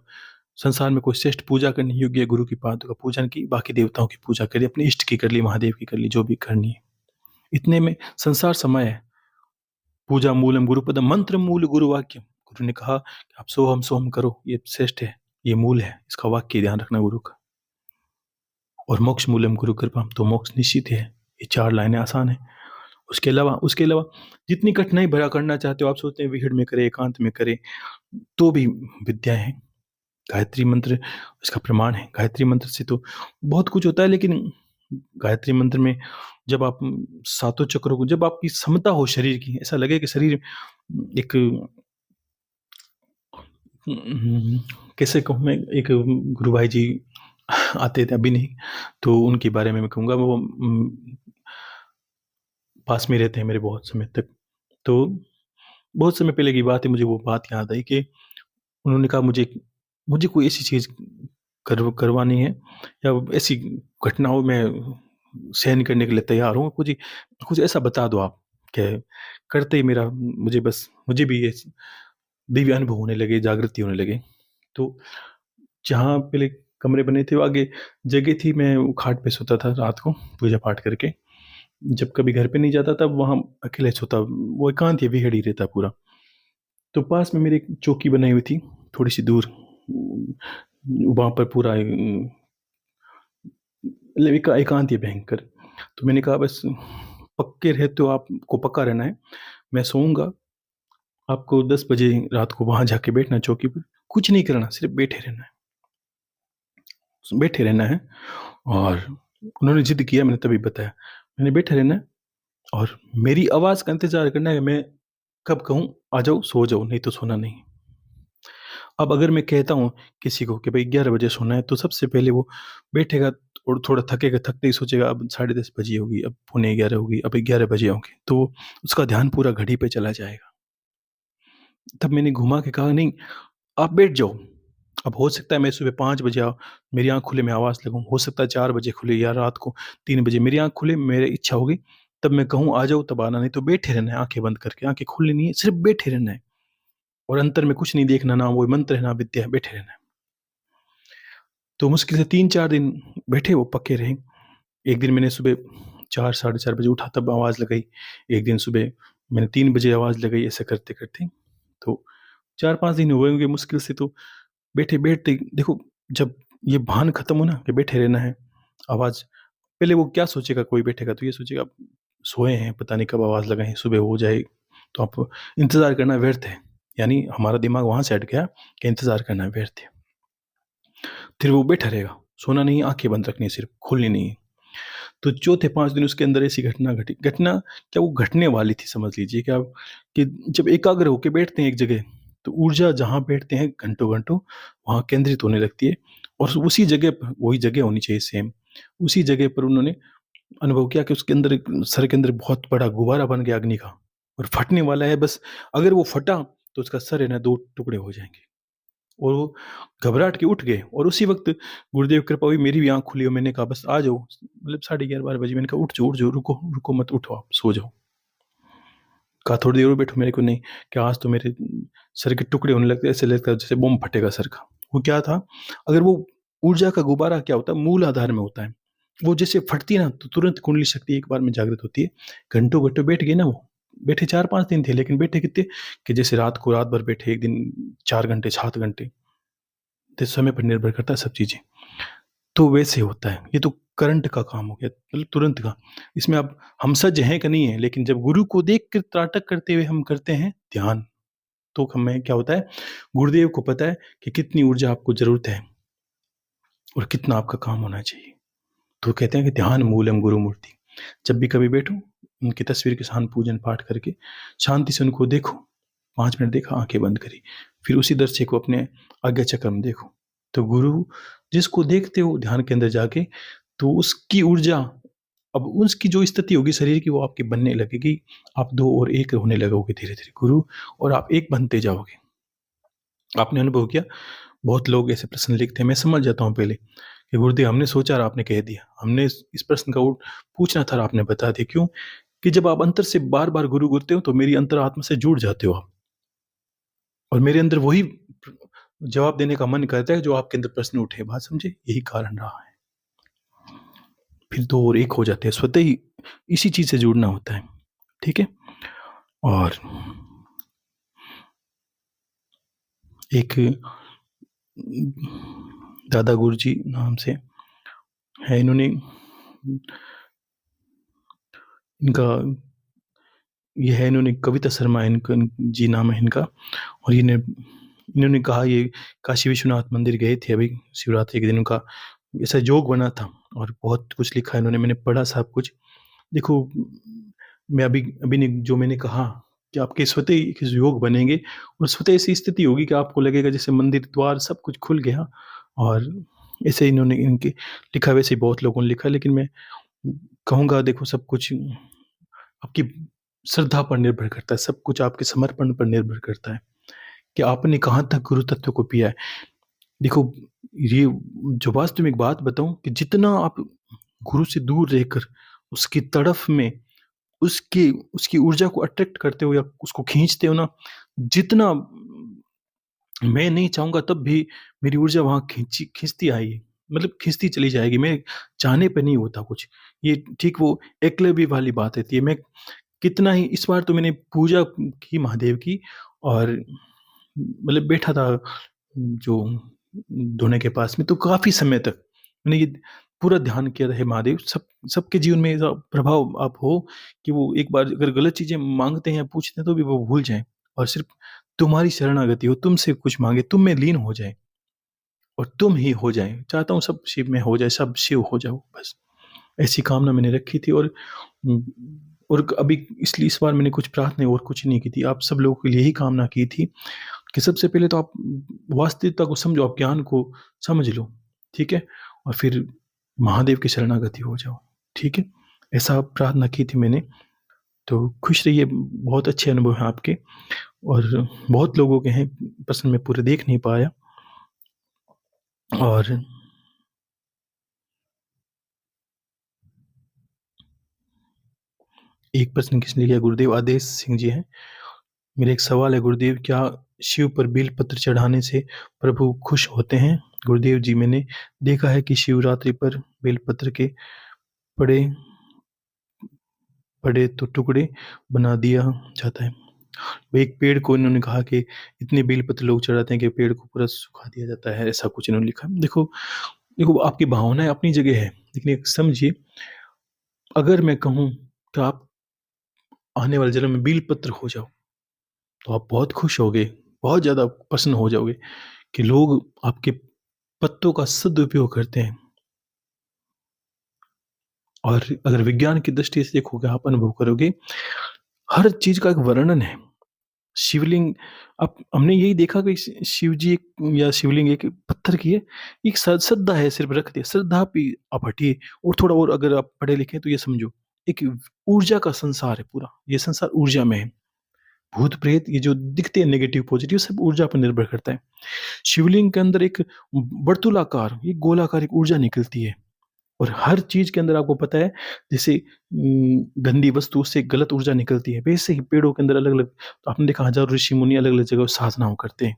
संसार में कोई श्रेष्ठ पूजा करने योग्य है गुरु की पादुका पूजन की, बाकी देवताओं की पूजा करी, अपने इष्ट की कर ली, महादेव की कर ली, जो भी करनी है। इतने में संसार समय है। पूजा मूलम गुरु पदम, मंत्र मूल गुरु वाक्य। गुरु ने कहा कि आप सोहम सोहम करो, ये श्रेष्ठ है, ये मूल है, इसका वाक्य ध्यान रखना गुरु का। और मोक्ष मूलम गुरु कृपा, तो मोक्ष निश्चित है। ये 4 लाइनें आसान है। उसके अलावा जितनी कठिनाई भरा करना चाहते हो, आप सोचते हैं विहड़ में करें, एकांत में करें, तो भी विद्या है। गायत्री मंत्र इसका प्रमाण है। गायत्री मंत्र से तो बहुत कुछ होता है, लेकिन गायत्री मंत्र में जब आप सातों चक्रों को, जब आपकी समता हो शरीर की, ऐसा लगे कि शरीर एक कैसे कहूँ मैं, एक गुरु भाई जी आते थे, अभी नहीं, तो उनके बारे में मैं कहूँगा। वो पास में रहते हैं मेरे बहुत समय तक। तो बहुत समय पहले की बात है, मुझे वो बात याद आई कि उन्होंने कहा मुझे मुझे कोई ऐसी चीज़ करवानी है, या ऐसी घटना हो, मैं सहन करने के लिए तैयार हूँ। कुछ कुछ ऐसा बता दो आप कि करते ही मेरा, मुझे भी ये दिव्य अनुभव होने लगे, जागृति होने लगे। तो जहाँ पहले कमरे बने थे, वो आगे जगह थी, मैं वो खाट पे सोता था रात को पूजा पाठ करके। जब कभी घर पे नहीं जाता तब वहाँ अकेले सोता, वो एकांत ही विहड़ ही रहता पूरा। तो पास में मेरी एक चौकी बनाई हुई थी, थोड़ी-सी दूर। वहाँ पर पूरा मतलब एकांत ही भयंकर। तो मैंने कहा बस पक्के रहते हो, आपको पक्का रहना है, मैं सोऊँगा, आपको 10 बजे रात को वहाँ जाके बैठना है चौकी पर, कुछ नहीं करना, सिर्फ़ बैठे रहना है। बैठे रहना है। और उन्होंने ज़िद किया, मैंने तभी बताया। मैंने बैठे रहना है और मेरी आवाज़ का इंतज़ार करना है, मैं कब कहूँ आ जाओ, सो जाओ, नहीं तो सोना नहीं। अब अगर मैं कहता हूँ किसी को कि भाई 11 बजे सोना है, तो सबसे पहले वो बैठेगा और थोड़ा थकेगा, थकते ही सोचेगा अब 10:30 बजी होगी, अब पौने 11 होगी, अब 11 बजे होंगे, तो उसका ध्यान पूरा घड़ी पे चला जाएगा। तब मैंने घुमा के कहा नहीं, आप बैठ जाओ। अब हो सकता है मैं सुबह 5 बजे मेरी आँख खुले, मैं आवाज़ लगाऊँ, हो सकता है 4 बजे खुले या रात को 3 बजे मेरी आँख खुले, मेरी इच्छा होगी, तब मैं कहूँ आ जाओ, तब आना, नहीं तो बैठे रहना है आँखें बंद करके, आँखें खोलनी नहीं है, सिर्फ़ बैठे रहना है। और अंतर में कुछ नहीं देखना, ना वो मंत्र है, ना विद्या है, बैठे रहना है। तो मुश्किल से 3-4 दिन बैठे, वो पक्के रहे। एक दिन मैंने सुबह 4 साढ़े 4 बजे उठा, तब आवाज़ लगाई। एक दिन सुबह मैंने 3 बजे आवाज़ लगाई, ऐसे करते-करते। तो 4-5 दिन हुए होंगे मुश्किल से। तो बैठे-बैठते देखो, जब ये भान खत्म हो ना कि बैठे रहना है, आवाज़, पहले वो क्या सोचेगा, कोई बैठेगा तो ये सोचेगा अब सोए हैं, पता नहीं कब आवाज़ लगाएँ, सुबह हो जाए, तो आप इंतज़ार करना व्यर्थ है। यानी हमारा दिमाग वहाँ से हट गया कि इंतज़ार करना व्यर्थ है। फिर वो बैठा रहेगा, सोना नहीं, आँखें बंद रखनी है सिर्फ़, खोलनी नहीं है। तो चौथे 5 दिन उसके अंदर ऐसी घटना घटी। घटना क्या, वो घटने वाली थी, समझ लीजिए क्या, कि जब एकाग्र होके बैठते हैं एक जगह, तो ऊर्जा जहाँ बैठते हैं घंटों-घंटों, वहाँ केंद्रित होने लगती है। और उसी जगह पर, वही जगह होनी चाहिए सेम, उसी जगह पर उन्होंने अनुभव किया कि उसके अंदर एक, सर के अंदर बहुत बड़ा गुब्बारा बन गया अग्नि का, और फटने वाला है बस। अगर वो फटा तो उसका सर है ना 2 टुकड़े हो जाएँगे। और वो घबराहट के उठ गए, और उसी वक़्त गुरुदेव की कृपा हुई, मेरी भी आँख खुली और मैंने कहा बस आ जाओ। मतलब साढ़े 11-12 बजे मैंने कहा उठ जाओ, रुको, रुको मत, उठो आप, सो जाओ। कहा थोड़ी देर और बैठो, मेरे को नहीं, कि आज तो मेरे सर के टुकड़े होने लगते, ऐसे लगता है जैसे बम फटेगा सर का। वो क्या था, अगर वो ऊर्जा का गुब्बारा क्या होता है, मूल आधार में होता है। वो जैसे फटती है ना, तो तुरंत कुंडली शक्ति एक बार में जागृत होती है। घंटों-घंटों बैठ गए ना वो। बैठे 4-5 दिन थे, लेकिन बैठे कितने, कि जैसे रात भर बैठे, एक दिन 4 घंटे, 7 घंटे। तो समय पर निर्भर करता है सब चीज़ें। तो वैसे होता है। ये तो करंट का काम हो गया, मतलब तुरंत का। इसमें अब हम सज हैं कि नहीं है, लेकिन जब गुरु को देख के त्राटक करते हुए हम करते हैं ध्यान, तो हमें क्या होता है, गुरुदेव को पता है कि कितनी ऊर्जा आपको ज़रूरत है और कितना आपका काम होना चाहिए। तो कहते हैं कि ध्यान मूलम गुरु मूर्ति। जब भी कभी बैठो, उनकी तस्वीर के सामने पूजन पाठ करके शांति से उनको देखो। 5 मिनट देखा, आंखें बंद करी, फिर उसी दृश्य को अपने आज्ञा चक्र में देखो। तो गुरु जिसको देखते हो ध्यान के अंदर जाके, तो उसकी ऊर्जा, अब उसकी जो स्थिति होगी शरीर की, वो आपकी बनने लगेगी। आप 2 और 1 होने लगोगे धीरे-धीरे गुरु, और आप एक बनते जाओगे। आपने अनुभव किया, बहुत लोग ऐसे प्रश्न लिखते हैं, मैं समझ जाता हूँ पहले कि गुरुदेव हमने सोचा और आपने कह दिया, हमने इस प्रश्न का पूछना था और आपने बता दिया। क्यों? कि जब आप अंतर से बार-बार गुरु गुरते हो तो मेरी अंतरात्मा से जुड़ जाते हो आप, और मेरे अंदर वही जवाब देने का मन करता है जो आपके अंदर प्रश्न उठे। बात समझे? यही कारण रहा है। फिर 2 और 1 हो जाते हैं, स्वतः ही इसी चीज़ से जुड़ना होता है। ठीक है? और एक दादा गुरुजी नाम से है, इन्होंने इनका ये है, इन्होंने कविता शर्मा इनका जी नाम है इनका, और इन्होंने कहा ये काशी विश्वनाथ मंदिर गए थे अभी शिवरात्रि के दिन, उनका ऐसा योग बना था और बहुत कुछ लिखा है इन्होंने, मैंने पढ़ा सब कुछ। देखो, मैं अभी अभी ने जो मैंने कहा कि आपके स्वतः ही एक योग बनेंगे और स्वतः ऐसी स्थिति होगी कि आपको लगेगा जैसे मंदिर द्वार सब कुछ खुल गया। और ऐसे इन्होंने इनके लिखा, वैसे ही बहुत लोगों ने लिखा, लेकिन मैं कहूँगा देखो सब कुछ आपकी श्रद्धा पर निर्भर करता है, सब कुछ आपके समर्पण पर निर्भर करता है कि आपने कहाँ तक गुरु तत्व को पिया है। देखो, ये जो वास्तविक बात बताऊँ कि जितना आप गुरु से दूर रहकर उसकी तड़फ में उसकी उसकी ऊर्जा को अट्रैक्ट करते हो या उसको खींचते हो ना, जितना मैं नहीं चाहूँगा तब भी मेरी ऊर्जा वहाँ खींचती आएगी, मतलब खींचती चली जाएगी। मैं चाहने पे नहीं होता कुछ। ये ठीक वो एकलव्य वाली बात रहती है। मैं कितना ही, इस बार तो मैंने पूजा की महादेव की, और मतलब बैठा था जो धोने के पास में, तो काफ़ी समय तक मैंने ये पूरा ध्यान किया था, हे महादेव सबके जीवन में ऐसा प्रभाव आप हो कि वो एक बार अगर गलत चीज़ें माँगते हैं या पूछते हैं तो भी वो भूल जाएँ और सिर्फ़ तुम्हारी शरणागति हो, तुमसे कुछ माँगे, तुम में लीन हो जाएँ और तुम ही हो जाएँ। चाहता हूँ सब शिव में हो जाए, सब शिव हो जाओ बस। ऐसी कामना मैंने रखी थी, उम, और अभी इसलिए इस बार मैंने कुछ प्रार्थना और कुछ नहीं की थी। आप सब लोगों के लिए ही कामना की थी कि सबसे पहले तो आप वास्तविकता को समझो, आप ज्ञान को समझ लो, ठीक है? और फिर महादेव की शरणागति हो जाओ, ठीक है? ऐसा प्रार्थना की थी मैंने। तो खुश रहिए, बहुत अच्छे अनुभव हैं आपके, और बहुत लोगों के हैं, प्रश्न मैं पूरे देख नहीं पाया। और एक प्रश्न किसने लिया? गुरुदेव आदेश सिंह जी हैं। मेरा एक सवाल है गुरुदेव, क्या शिव पर बेलपत्र चढ़ाने से प्रभु खुश होते हैं? गुरुदेव जी, मैंने देखा है कि शिवरात्रि पर बेलपत्र के पड़े पड़े तो टुकड़े बना दिया जाता है। वो एक पेड़ को इन्होंने कहा कि इतने बेलपत्र लोग चढ़ाते हैं कि पेड़ को पूरा सुखा दिया जाता है, ऐसा कुछ इन्होंने लिखा। देखो, देखो आपकी भावनाएँ अपनी जगह है, लेकिन एक समझिए, अगर मैं कहूँ कि आप आने वाले जन्म में बेलपत्र हो जाओ, तो आप बहुत खुश होगे, बहुत ज़्यादा प्रसन्न हो जाओगे कि लोग आपके पत्तों का सदुपयोग करते हैं। और अगर विज्ञान की दृष्टि से देखोगे, आप अनुभव करोगे, हर चीज़ का एक वर्णन है। शिवलिंग, अब हमने यही देखा कि शिव जी एक, या शिवलिंग एक पत्थर की है, एक श्रद्धा है, सिर्फ रख दिया, श्रद्धा पे आप हटिए। और थोड़ा और अगर आप पढ़े लिखे तो ये समझो, एक ऊर्जा का संसार है पूरा, ये संसार ऊर्जा में है। भूत प्रेत ये जो दिखते हैं नेगेटिव पॉजिटिव, सब ऊर्जा पर निर्भर करता है। शिवलिंग के अंदर एक वर्तुलाकार, ये गोलाकार एक ऊर्जा निकलती है, और हर चीज़ के अंदर आपको पता है, जैसे गंदी वस्तु से गलत ऊर्जा निकलती है, वैसे ही पेड़ों के अंदर अलग-अलग, तो आपने देखा हज़ारों ऋषि-मुनि अलग-अलग जगह साधनाओं करते हैं।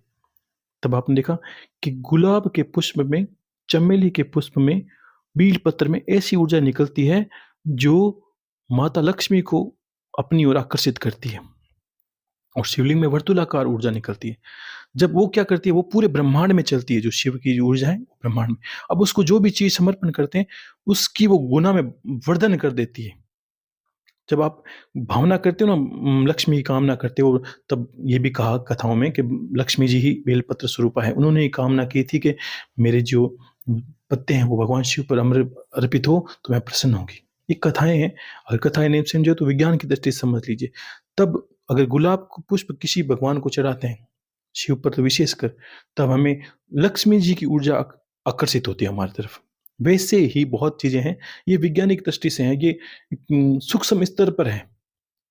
तब आपने देखा कि गुलाब के पुष्प में, चमेली के पुष्प में, बीलपत्र में ऐसी ऊर्जा निकलती है जो माता लक्ष्मी को अपनी ओर आकर्षित करती है, और शिवलिंग में वर्तुलाकार ऊर्जा निकलती है। जब वो क्या करती है, वो पूरे ब्रह्मांड में चलती है, जो शिव की जो ऊर्जा है वो ब्रह्मांड में। अब उसको जो भी चीज़ समर्पण करते हैं, उसकी वो गुना में वर्धन कर देती है। जब आप भावना करते हो ना, लक्ष्मी की कामना करते हो, तब ये भी कहा कथाओं में कि लक्ष्मी जी ही बेलपत्र स्वरूपा है। उन्होंने ये कामना की थी कि मेरे जो पत्ते हैं वो भगवान शिव पर अमृत अर्पित हो तो मैं प्रसन्न होंगी। ये कथाएँ हैं, अगर कथाएँ नहीं समझे तो विज्ञान की दृष्टि से समझ लीजिए। तब अगर गुलाब का पुष्प किसी भगवान को चढ़ाते हैं, शिव पर तो विशेषकर, तब हमें लक्ष्मी जी की ऊर्जा आकर्षित होती है हमारी तरफ। वैसे ही बहुत चीज़ें हैं, ये वैज्ञानिक दृष्टि से हैं, ये सूक्ष्म स्तर पर है।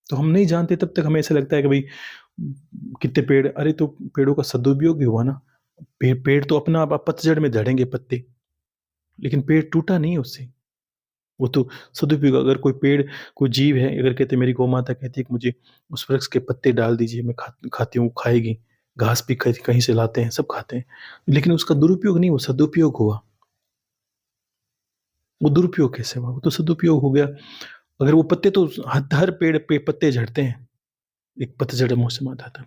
तो हम नहीं जानते, तब तक हमें ऐसा लगता है कि भई कितने पेड़, अरे तो पेड़ों का सदुपयोग भी हुआ ना। पेड़ तो अपना आप पतझड़ में झड़ेंगे पत्ते, लेकिन पेड़ टूटा नहीं है उससे। वो तो सदुपयोग, अगर कोई पेड़, कोई जीव है, अगर कहते मेरी गौ माता कहती है कि मुझे उस वृक्ष के पत्ते डाल दीजिए, मैं खाती हूँ, खाएगी। घास भी कहीं से लाते हैं, सब खाते हैं। लेकिन उसका दुरुपयोग नहीं, वो सदुपयोग हुआ। वो दुरुपयोग कैसे हुआ? वो तो सदुपयोग हो गया। अगर वो पत्ते तो हर पेड़ पे पत्ते झड़ते हैं, एक पतझड़ मौसम आता था।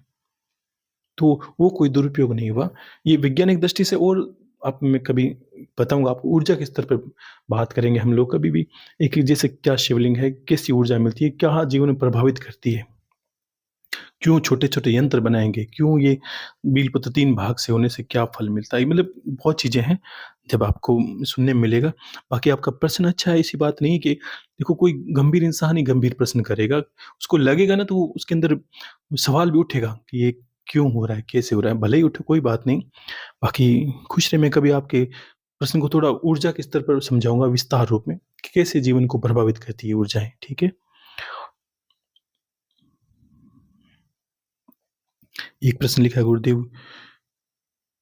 तो वो कोई दुरुपयोग नहीं हुआ। ये वैज्ञानिक दृष्टि से, और आप, मैं कभी बताऊँगा आपको, ऊर्जा के स्तर पर बात करेंगे हम लोग कभी भी। एक जैसे क्या शिवलिंग है, कैसी ऊर्जा मिलती है, क्या जीवन में प्रभावित करती है? क्यों छोटे-छोटे यंत्र बनाएँगे? क्यों ये बीलपत्र 3 भाग से होने से क्या फल मिलता है? मतलब बहुत चीज़ें हैं, जब आपको सुनने में मिलेगा। बाकी आपका प्रश्न अच्छा है, ऐसी बात नहीं है कि देखो, कोई गंभीर इंसान ही गंभीर प्रश्न करेगा। उसको लगेगा ना, तो वो उसके अंदर सवाल भी उठेगा कि ये क्यों हो रहा है? कैसे हो रहा है? भले ही उठे, कोई बात नहीं। बाकी खुश रहिए, मैं कभी आपके प्रश्न को थोड़ा ऊर्जा के स्तर पर समझाऊँगा विस्तार रूप में कि कैसे जीवन को प्रभावित करती है ऊर्जाएँ, ठीक है? एक प्रश्न लिखा है गुरुदेव,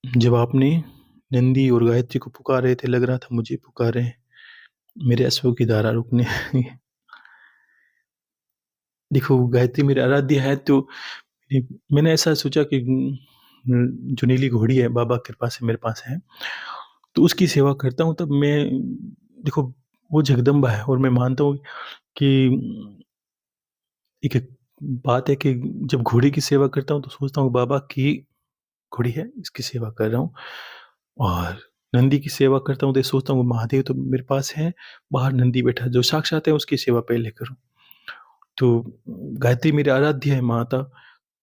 जब आपने नंदी और गायत्री को पुकार रहे थे, लग रहा था मुझे पुकार रहे हैं, मेरे अश्रु की धारा रुकने देखो, गायत्री मेरी आराध्य है, तो मैंने ऐसा सोचा कि जो नीली घोड़ी है, बाबा की कृपा से मेरे पास है, तो उसकी सेवा करता हूँ। तब मैं, देखो, वो जगदम्बा है, और मैं मानता हूँ कि एक बात है कि जब घोड़े की सेवा करता हूँ तो सोचता हूँ बाबा की घोड़ी है, इसकी सेवा कर रहा हूँ। और नंदी की सेवा करता हूँ तो ये सोचता हूँ महादेव तो मेरे पास हैं, बाहर नंदी बैठा है, जो साक्षात है उसकी सेवा पहले करूँ। तो गायत्री मेरी आराध्य है माता,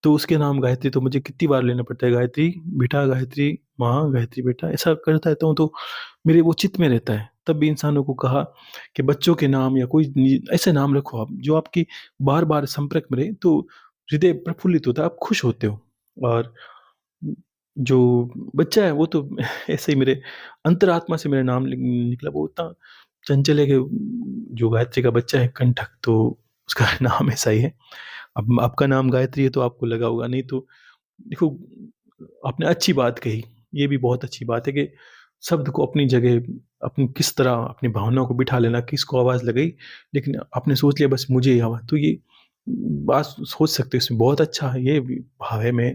तो उसके नाम गायत्री तो मुझे कितनी बार लेना पड़ता है, गायत्री बेटा, गायत्री माँ, गायत्री बेटा, ऐसा करता रहता हूँ, तो मेरे वो चित्त में रहता है। तब भी इंसानों को कहा कि बच्चों के नाम या कोई ऐसे नाम रखो आप, जो आपकी बार-बार संपर्क में रहे, तो हृदय प्रफुल्लित होता है, आप खुश होते हो। और जो बच्चा है वो तो ऐसे ही मेरे अंतरात्मा से मेरा नाम निकला, वो इतना चंचल है कि जो गायत्री का बच्चा है कंठक, तो उसका नाम ऐसा ही है। अब आपका नाम गायत्री है तो आपको लगा होगा, नहीं तो देखो, आपने अच्छी बात कही, ये भी बहुत अच्छी बात है कि शब्द को अपनी जगह, अपनी किस तरह अपनी भावनाओं को बिठा लेना, किसको आवाज़ लगाई, लेकिन आपने सोच लिया बस मुझे ही आवाज़, तो ये बात सोच सकते हो, इसमें बहुत अच्छा है ये भी भाव है। मैं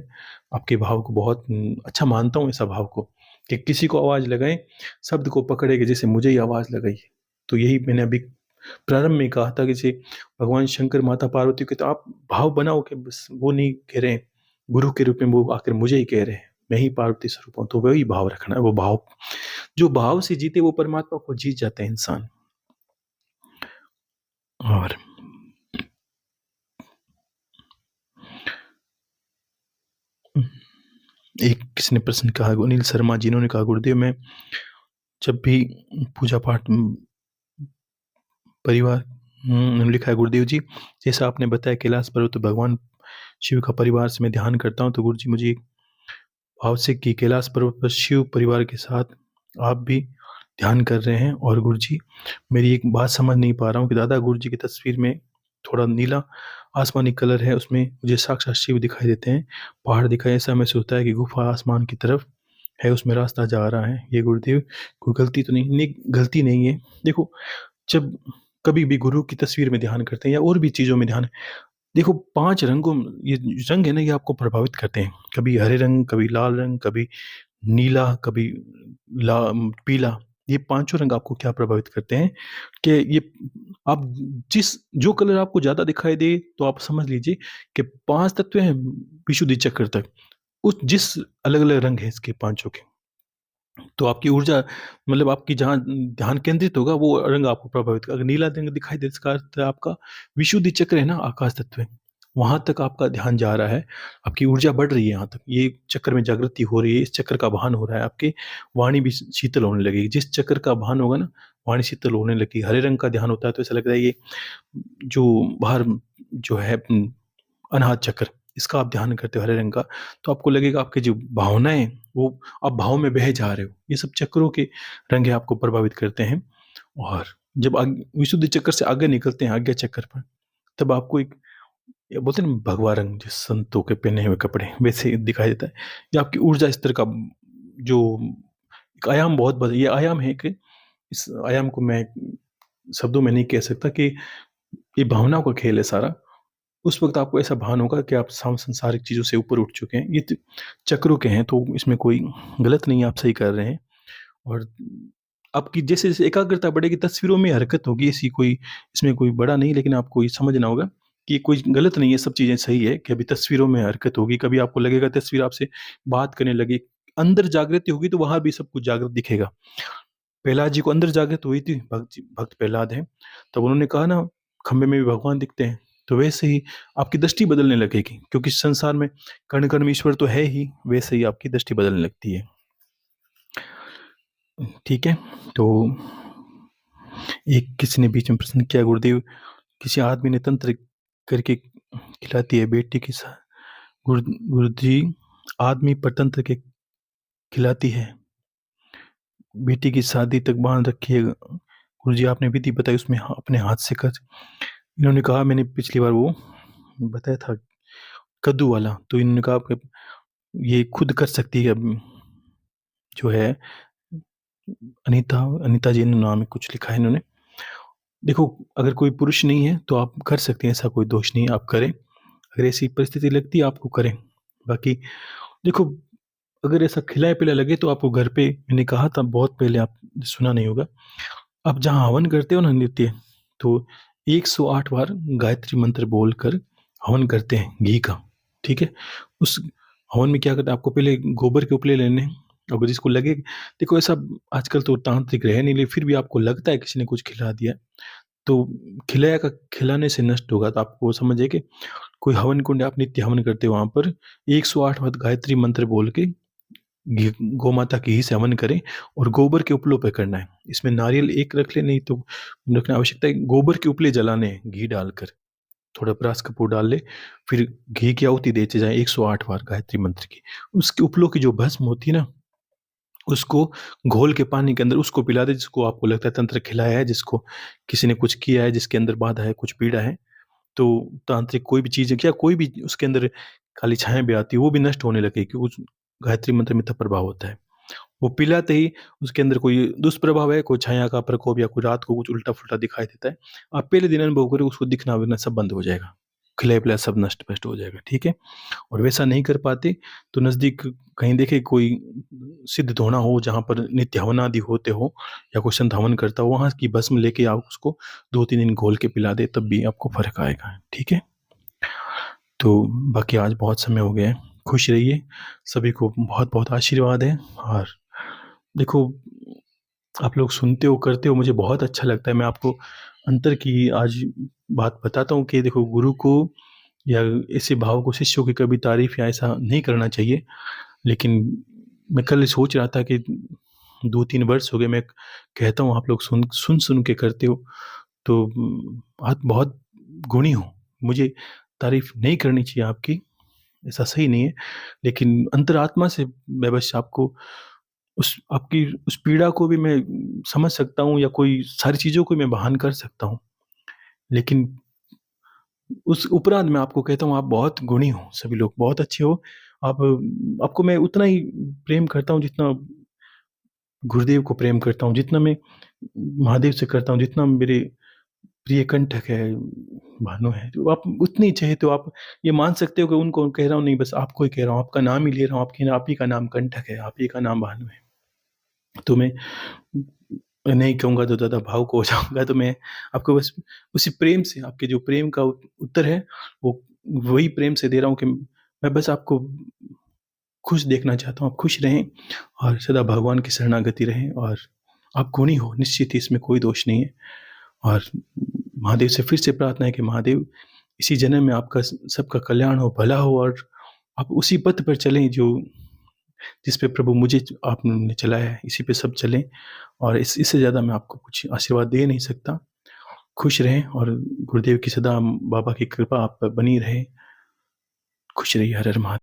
आपके भाव को बहुत अच्छा मानता हूँ, ऐसा भाव को, कि किसी को आवाज़ लगाएँ, शब्द को पकड़े कि जैसे मुझे ही आवाज़ लगाई है। तो यही मैंने अभी प्रारंभ में कहा था कि जैसे भगवान शंकर, माता पार्वती के, तो आप भाव बनाओ कि बस वो नहीं कह रहे हैं, गुरु के रूप में वो आकर मुझे ही कह रहे हैं, मैं ही पार्वती स्वरूप हूँ, तो वही भाव रखना है। वो भाव, जो भाव से जीते वो परमात्मा को जीत जाता है इंसान। और एक किसी ने प्रश्न कहा, अनिल शर्मा जी, इन्होंने कहा गुरुदेव, मैं जब भी पूजा पाठ परिवार, उन्होंने लिखा है गुरुदेव जी, जैसा आपने बताया कैलाश पर्वत तो भगवान शिव का परिवार से मैं ध्यान करता हूँ, तो गुरु जी मुझे भाव से कि कैलाश पर्वत पर शिव परिवार के साथ आप भी ध्यान कर रहे हैं। और गुरुजी, मेरी एक बात समझ नहीं पा रहा हूँ कि दादा, गुरुजी की तस्वीर में थोड़ा नीला आसमानी कलर है, उसमें मुझे साक्षात शिव दिखाई देते हैं, पहाड़ दिखाई, ऐसा महसूस होता है कि गुफा आसमान की तरफ है, उसमें रास्ता जा रहा है। ये गुरुदेव, कोई गलती तो नहीं? नहीं, गलती नहीं है। देखो, जब कभी भी गुरु की तस्वीर में ध्यान करते हैं या और भी चीज़ों में ध्यान, देखो 5 रंगों, ये रंग है ना, ये आपको प्रभावित करते हैं। कभी हरे रंग, कभी लाल रंग, कभी नीला, कभी पीला। ये पाँचों रंग आपको क्या प्रभावित करते हैं कि ये, आप जिस जो कलर आपको ज़्यादा दिखाई दे, तो आप समझ लीजिए कि 5 तत्व हैं विशुद्धि चक्र तक। उस जिस अलग-अलग रंग हैं इसके पाँचों के, तो आपकी ऊर्जा मतलब आपकी जहाँ ध्यान केंद्रित होगा वो रंग आपको प्रभावित करेगा। अगर नीला रंग दिखाई दे इसका अर्थ है आपका विशुद्धि चक्र है ना, आकाश तत्व है, वहाँ तक आपका ध्यान जा रहा है, आपकी ऊर्जा बढ़ रही है यहाँ तक, ये चक्र में जागृति हो रही है, इस चक्र का वाहन हो रहा है, आपकी वाणी भी शीतल होने लगेगी। जिस चक्र का वाहन होगा ना, वाणी शीतल होने लगेगी। हरे रंग का ध्यान होता है तो ऐसा लगता है ये जो बाहर जो है अनाहत चक्र, इसका आप ध्यान करते हो हरे रंग का, तो आपको लगेगा आपकी जो भावनाएं वो आप भाव में बहे जा रहे हो। ये सब चक्रों के रंग है आपको प्रभावित करते हैं। और जब विशुद्ध चक्र से आगे निकलते हैं आज्ञा चक्र पर, तब आपको एक ये बोलते हैं ना भगवा रंग, जिस संतों के पहने हुए कपड़े वैसे दिखाई देता है। ये आपकी ऊर्जा स्तर का जो एक आयाम बहुत बड़ा, ये आयाम है कि इस आयाम को मैं शब्दों में नहीं कह सकता कि ये भावनाओं का खेल है सारा। उस वक़्त आपको ऐसा भान होगा कि आप सांसारिक चीज़ों से ऊपर उठ चुके हैं। ये चक्रों के हैं तो इसमें कोई गलत नहीं है, आप सही कर रहे हैं। और आपकी जैसे-जैसे एकाग्रता बढ़ेगी, तस्वीरों में हरकत होगी, ऐसी कोई इसमें कोई बड़ा नहीं, लेकिन आपको ये समझना होगा कि कोई गलत नहीं है, सब चीज़ें सही है कि अभी तस्वीरों में हरकत होगी। कभी आपको लगेगा तस्वीर आपसे बात करने लगी, अंदर जागृति होगी तो वहाँ भी सब कुछ जागृत दिखेगा। प्रहलाद जी को अंदर जागृत हुई थी, भक्त प्रहलाद हैं, तब उन्होंने कहा ना, खंबे में भी भगवान दिखते हैं। तो वैसे ही आपकी दृष्टि बदलने लगेगी, क्योंकि संसार में कण-कण में ईश्वर तो है ही, वैसे ही आपकी दृष्टि बदलने लगती है। ठीक है? तो एक किसी ने बीच में प्रश्न किया, गुरुदेव किसी आदमी ने तंत्र करके खिलाती है बेटी की सा गुरुजी आदमी पर तंत्र के खिलाती है, बेटी की शादी तक बाँध रखी है। गुरुजी आपने विधि बताई उसमें अपने हाथ से कर। इन्होंने कहा मैंने पिछली बार वो बताया था कद्दू वाला, तो इन्होंने कहा कि ये खुद कर सकती है। जो है अनीता अनीता जी नाम है, कुछ लिखा है इन्होंने। देखो, अगर कोई पुरुष नहीं है तो आप कर सकते हैं, ऐसा कोई दोष नहीं है, आप करें। अगर ऐसी परिस्थिति लगती है आपको करें। बाकी देखो, अगर ऐसा खिलाया-पिलाया लगे तो आपको घर पे, मैंने कहा था बहुत पहले, आप सुना नहीं होगा। आप जहाँ हवन करते हो ना नृत्य, तो 108 बार गायत्री मंत्र बोलकर हवन करते हैं घी का, ठीक है? उस हवन में क्या करते हैं, आपको पहले गोबर के उपले लेने हैं। अगर जिसको लगे, देखो ऐसा आजकल तो तांत्रिक रहे नहीं, लेकिन फिर भी आपको लगता है किसी ने कुछ खिला दिया, तो खिलाने से नष्ट होगा। तो आपको समझिए कि कोई हवन कुंड है, आप नित्य हवन करते हो, वहाँ पर 108 बार गायत्री मंत्र बोल के घी, गौ माता के घी से हवन करें, और गोबर के उपलों पे करना है। इसमें नारियल एक रख लें, नहीं तो रखना आवश्यकता है। गोबर के उपले जलाने हैं घी डालकर, थोड़ा परास कपूर डाल ले, फिर घी की आहुति देते जाएँ 108 बार गायत्री मंत्र की। उसके उपलों की जो भस्म होती है ना, उसको घोल के पानी के अंदर उसको पिला दें, जिसको आपको लगता है तंत्र खिलाया है, जिसको किसी ने कुछ किया है, जिसके अंदर बाधा है, कुछ पीड़ा है। तो तांत्रिक कोई भी चीज़ है क्या, कोई भी उसके अंदर काली छाया भी आती है, वो भी नष्ट होने लगेगी, क्योंकि उस गायत्री मंत्र में इतना प्रभाव होता है। वो पिलाते ही उसके अंदर कोई दुष्प्रभाव है, कोई छाया का प्रकोप, या कोई रात को कुछ उल्टा-फुल्टा दिखाई देता है, आप पहले दिन अनुभव करें, उसको दिखना-विखना सब बंद हो जाएगा। खिलाया-पिलाया सब नष्ट-भष्ट हो जाएगा, ठीक है? और वैसा नहीं कर पाते तो नज़दीक कहीं देखें कोई सिद्ध धोना हो, जहाँ पर नित्य हवन आदि होते हो, या कोई संत हवन करता हो, वहाँ की भस्म लेके आप उसको 2-3 दिन घोल के पिला दें, तब भी आपको फ़र्क आएगा, ठीक है? तो बाकी आज बहुत समय हो गया है, खुश रहिए, सभी को बहुत-बहुत आशीर्वाद है। और देखो, आप लोग सुनते हो, करते हो, मुझे बहुत अच्छा लगता है। मैं आपको अंतर की आज बात बताता हूँ कि देखो, गुरु को या ऐसे भाव को, शिष्यों की कभी तारीफ़ या ऐसा नहीं करना चाहिए। लेकिन मैं कल सोच रहा था कि 2-3 वर्ष हो गए मैं कहता हूँ, आप लोग सुन के करते हो, तो आप बहुत गुणी हो। मुझे तारीफ़ नहीं करनी चाहिए आपकी, ऐसा सही नहीं है। लेकिन अंतरात्मा से मैं बस आपको उस आपकी उस पीड़ा को भी मैं समझ सकता हूँ, या कोई सारी चीज़ों को मैं बयान कर सकता हूँ। लेकिन उस उपरांत मैं आपको कहता हूँ, आप बहुत गुणी हो, सभी लोग बहुत अच्छे हो। आप आपको मैं उतना ही प्रेम करता हूँ जितना गुरुदेव को प्रेम करता हूँ, जितना मैं महादेव से करता हूँ, जितना मेरे प्रिय कंठक है, भानु है। तो आप उतने ही चाहे तो आप ये मान सकते हो कि उनको कह रहा हूँ नहीं, बस आपको ही कह रहा हूँ, आपका नाम ही ले रहा हूँ, आप ही का नाम कंठक है, आप ही का नाम भानु है। तो मैं नहीं कहूँगा तो ज़्यादा भावुक हो जाऊँगा, तो मैं आपको बस उसी प्रेम से, आपके जो प्रेम का उत्तर है, वो वही प्रेम से दे रहा हूँ कि मैं बस आपको खुश देखना चाहता हूँ, आप खुश रहें और सदा भगवान की शरणागति रहें और आप गुणी हो, निश्चित ही इसमें कोई दोष नहीं है। और महादेव से फिर से प्रार्थना है कि महादेव इसी जन्म में आपका सबका कल्याण हो, भला हो और आप उसी पथ पर चलें जो जिस पे प्रभु मुझे आपने चलाया है, इसी पे सब चलें और इससे ज़्यादा मैं आपको कुछ आशीर्वाद दे नहीं सकता। खुश रहें और गुरुदेव की सदा बाबा की कृपा आप पर बनी रहे। खुश रहिए। हर हर महादेव।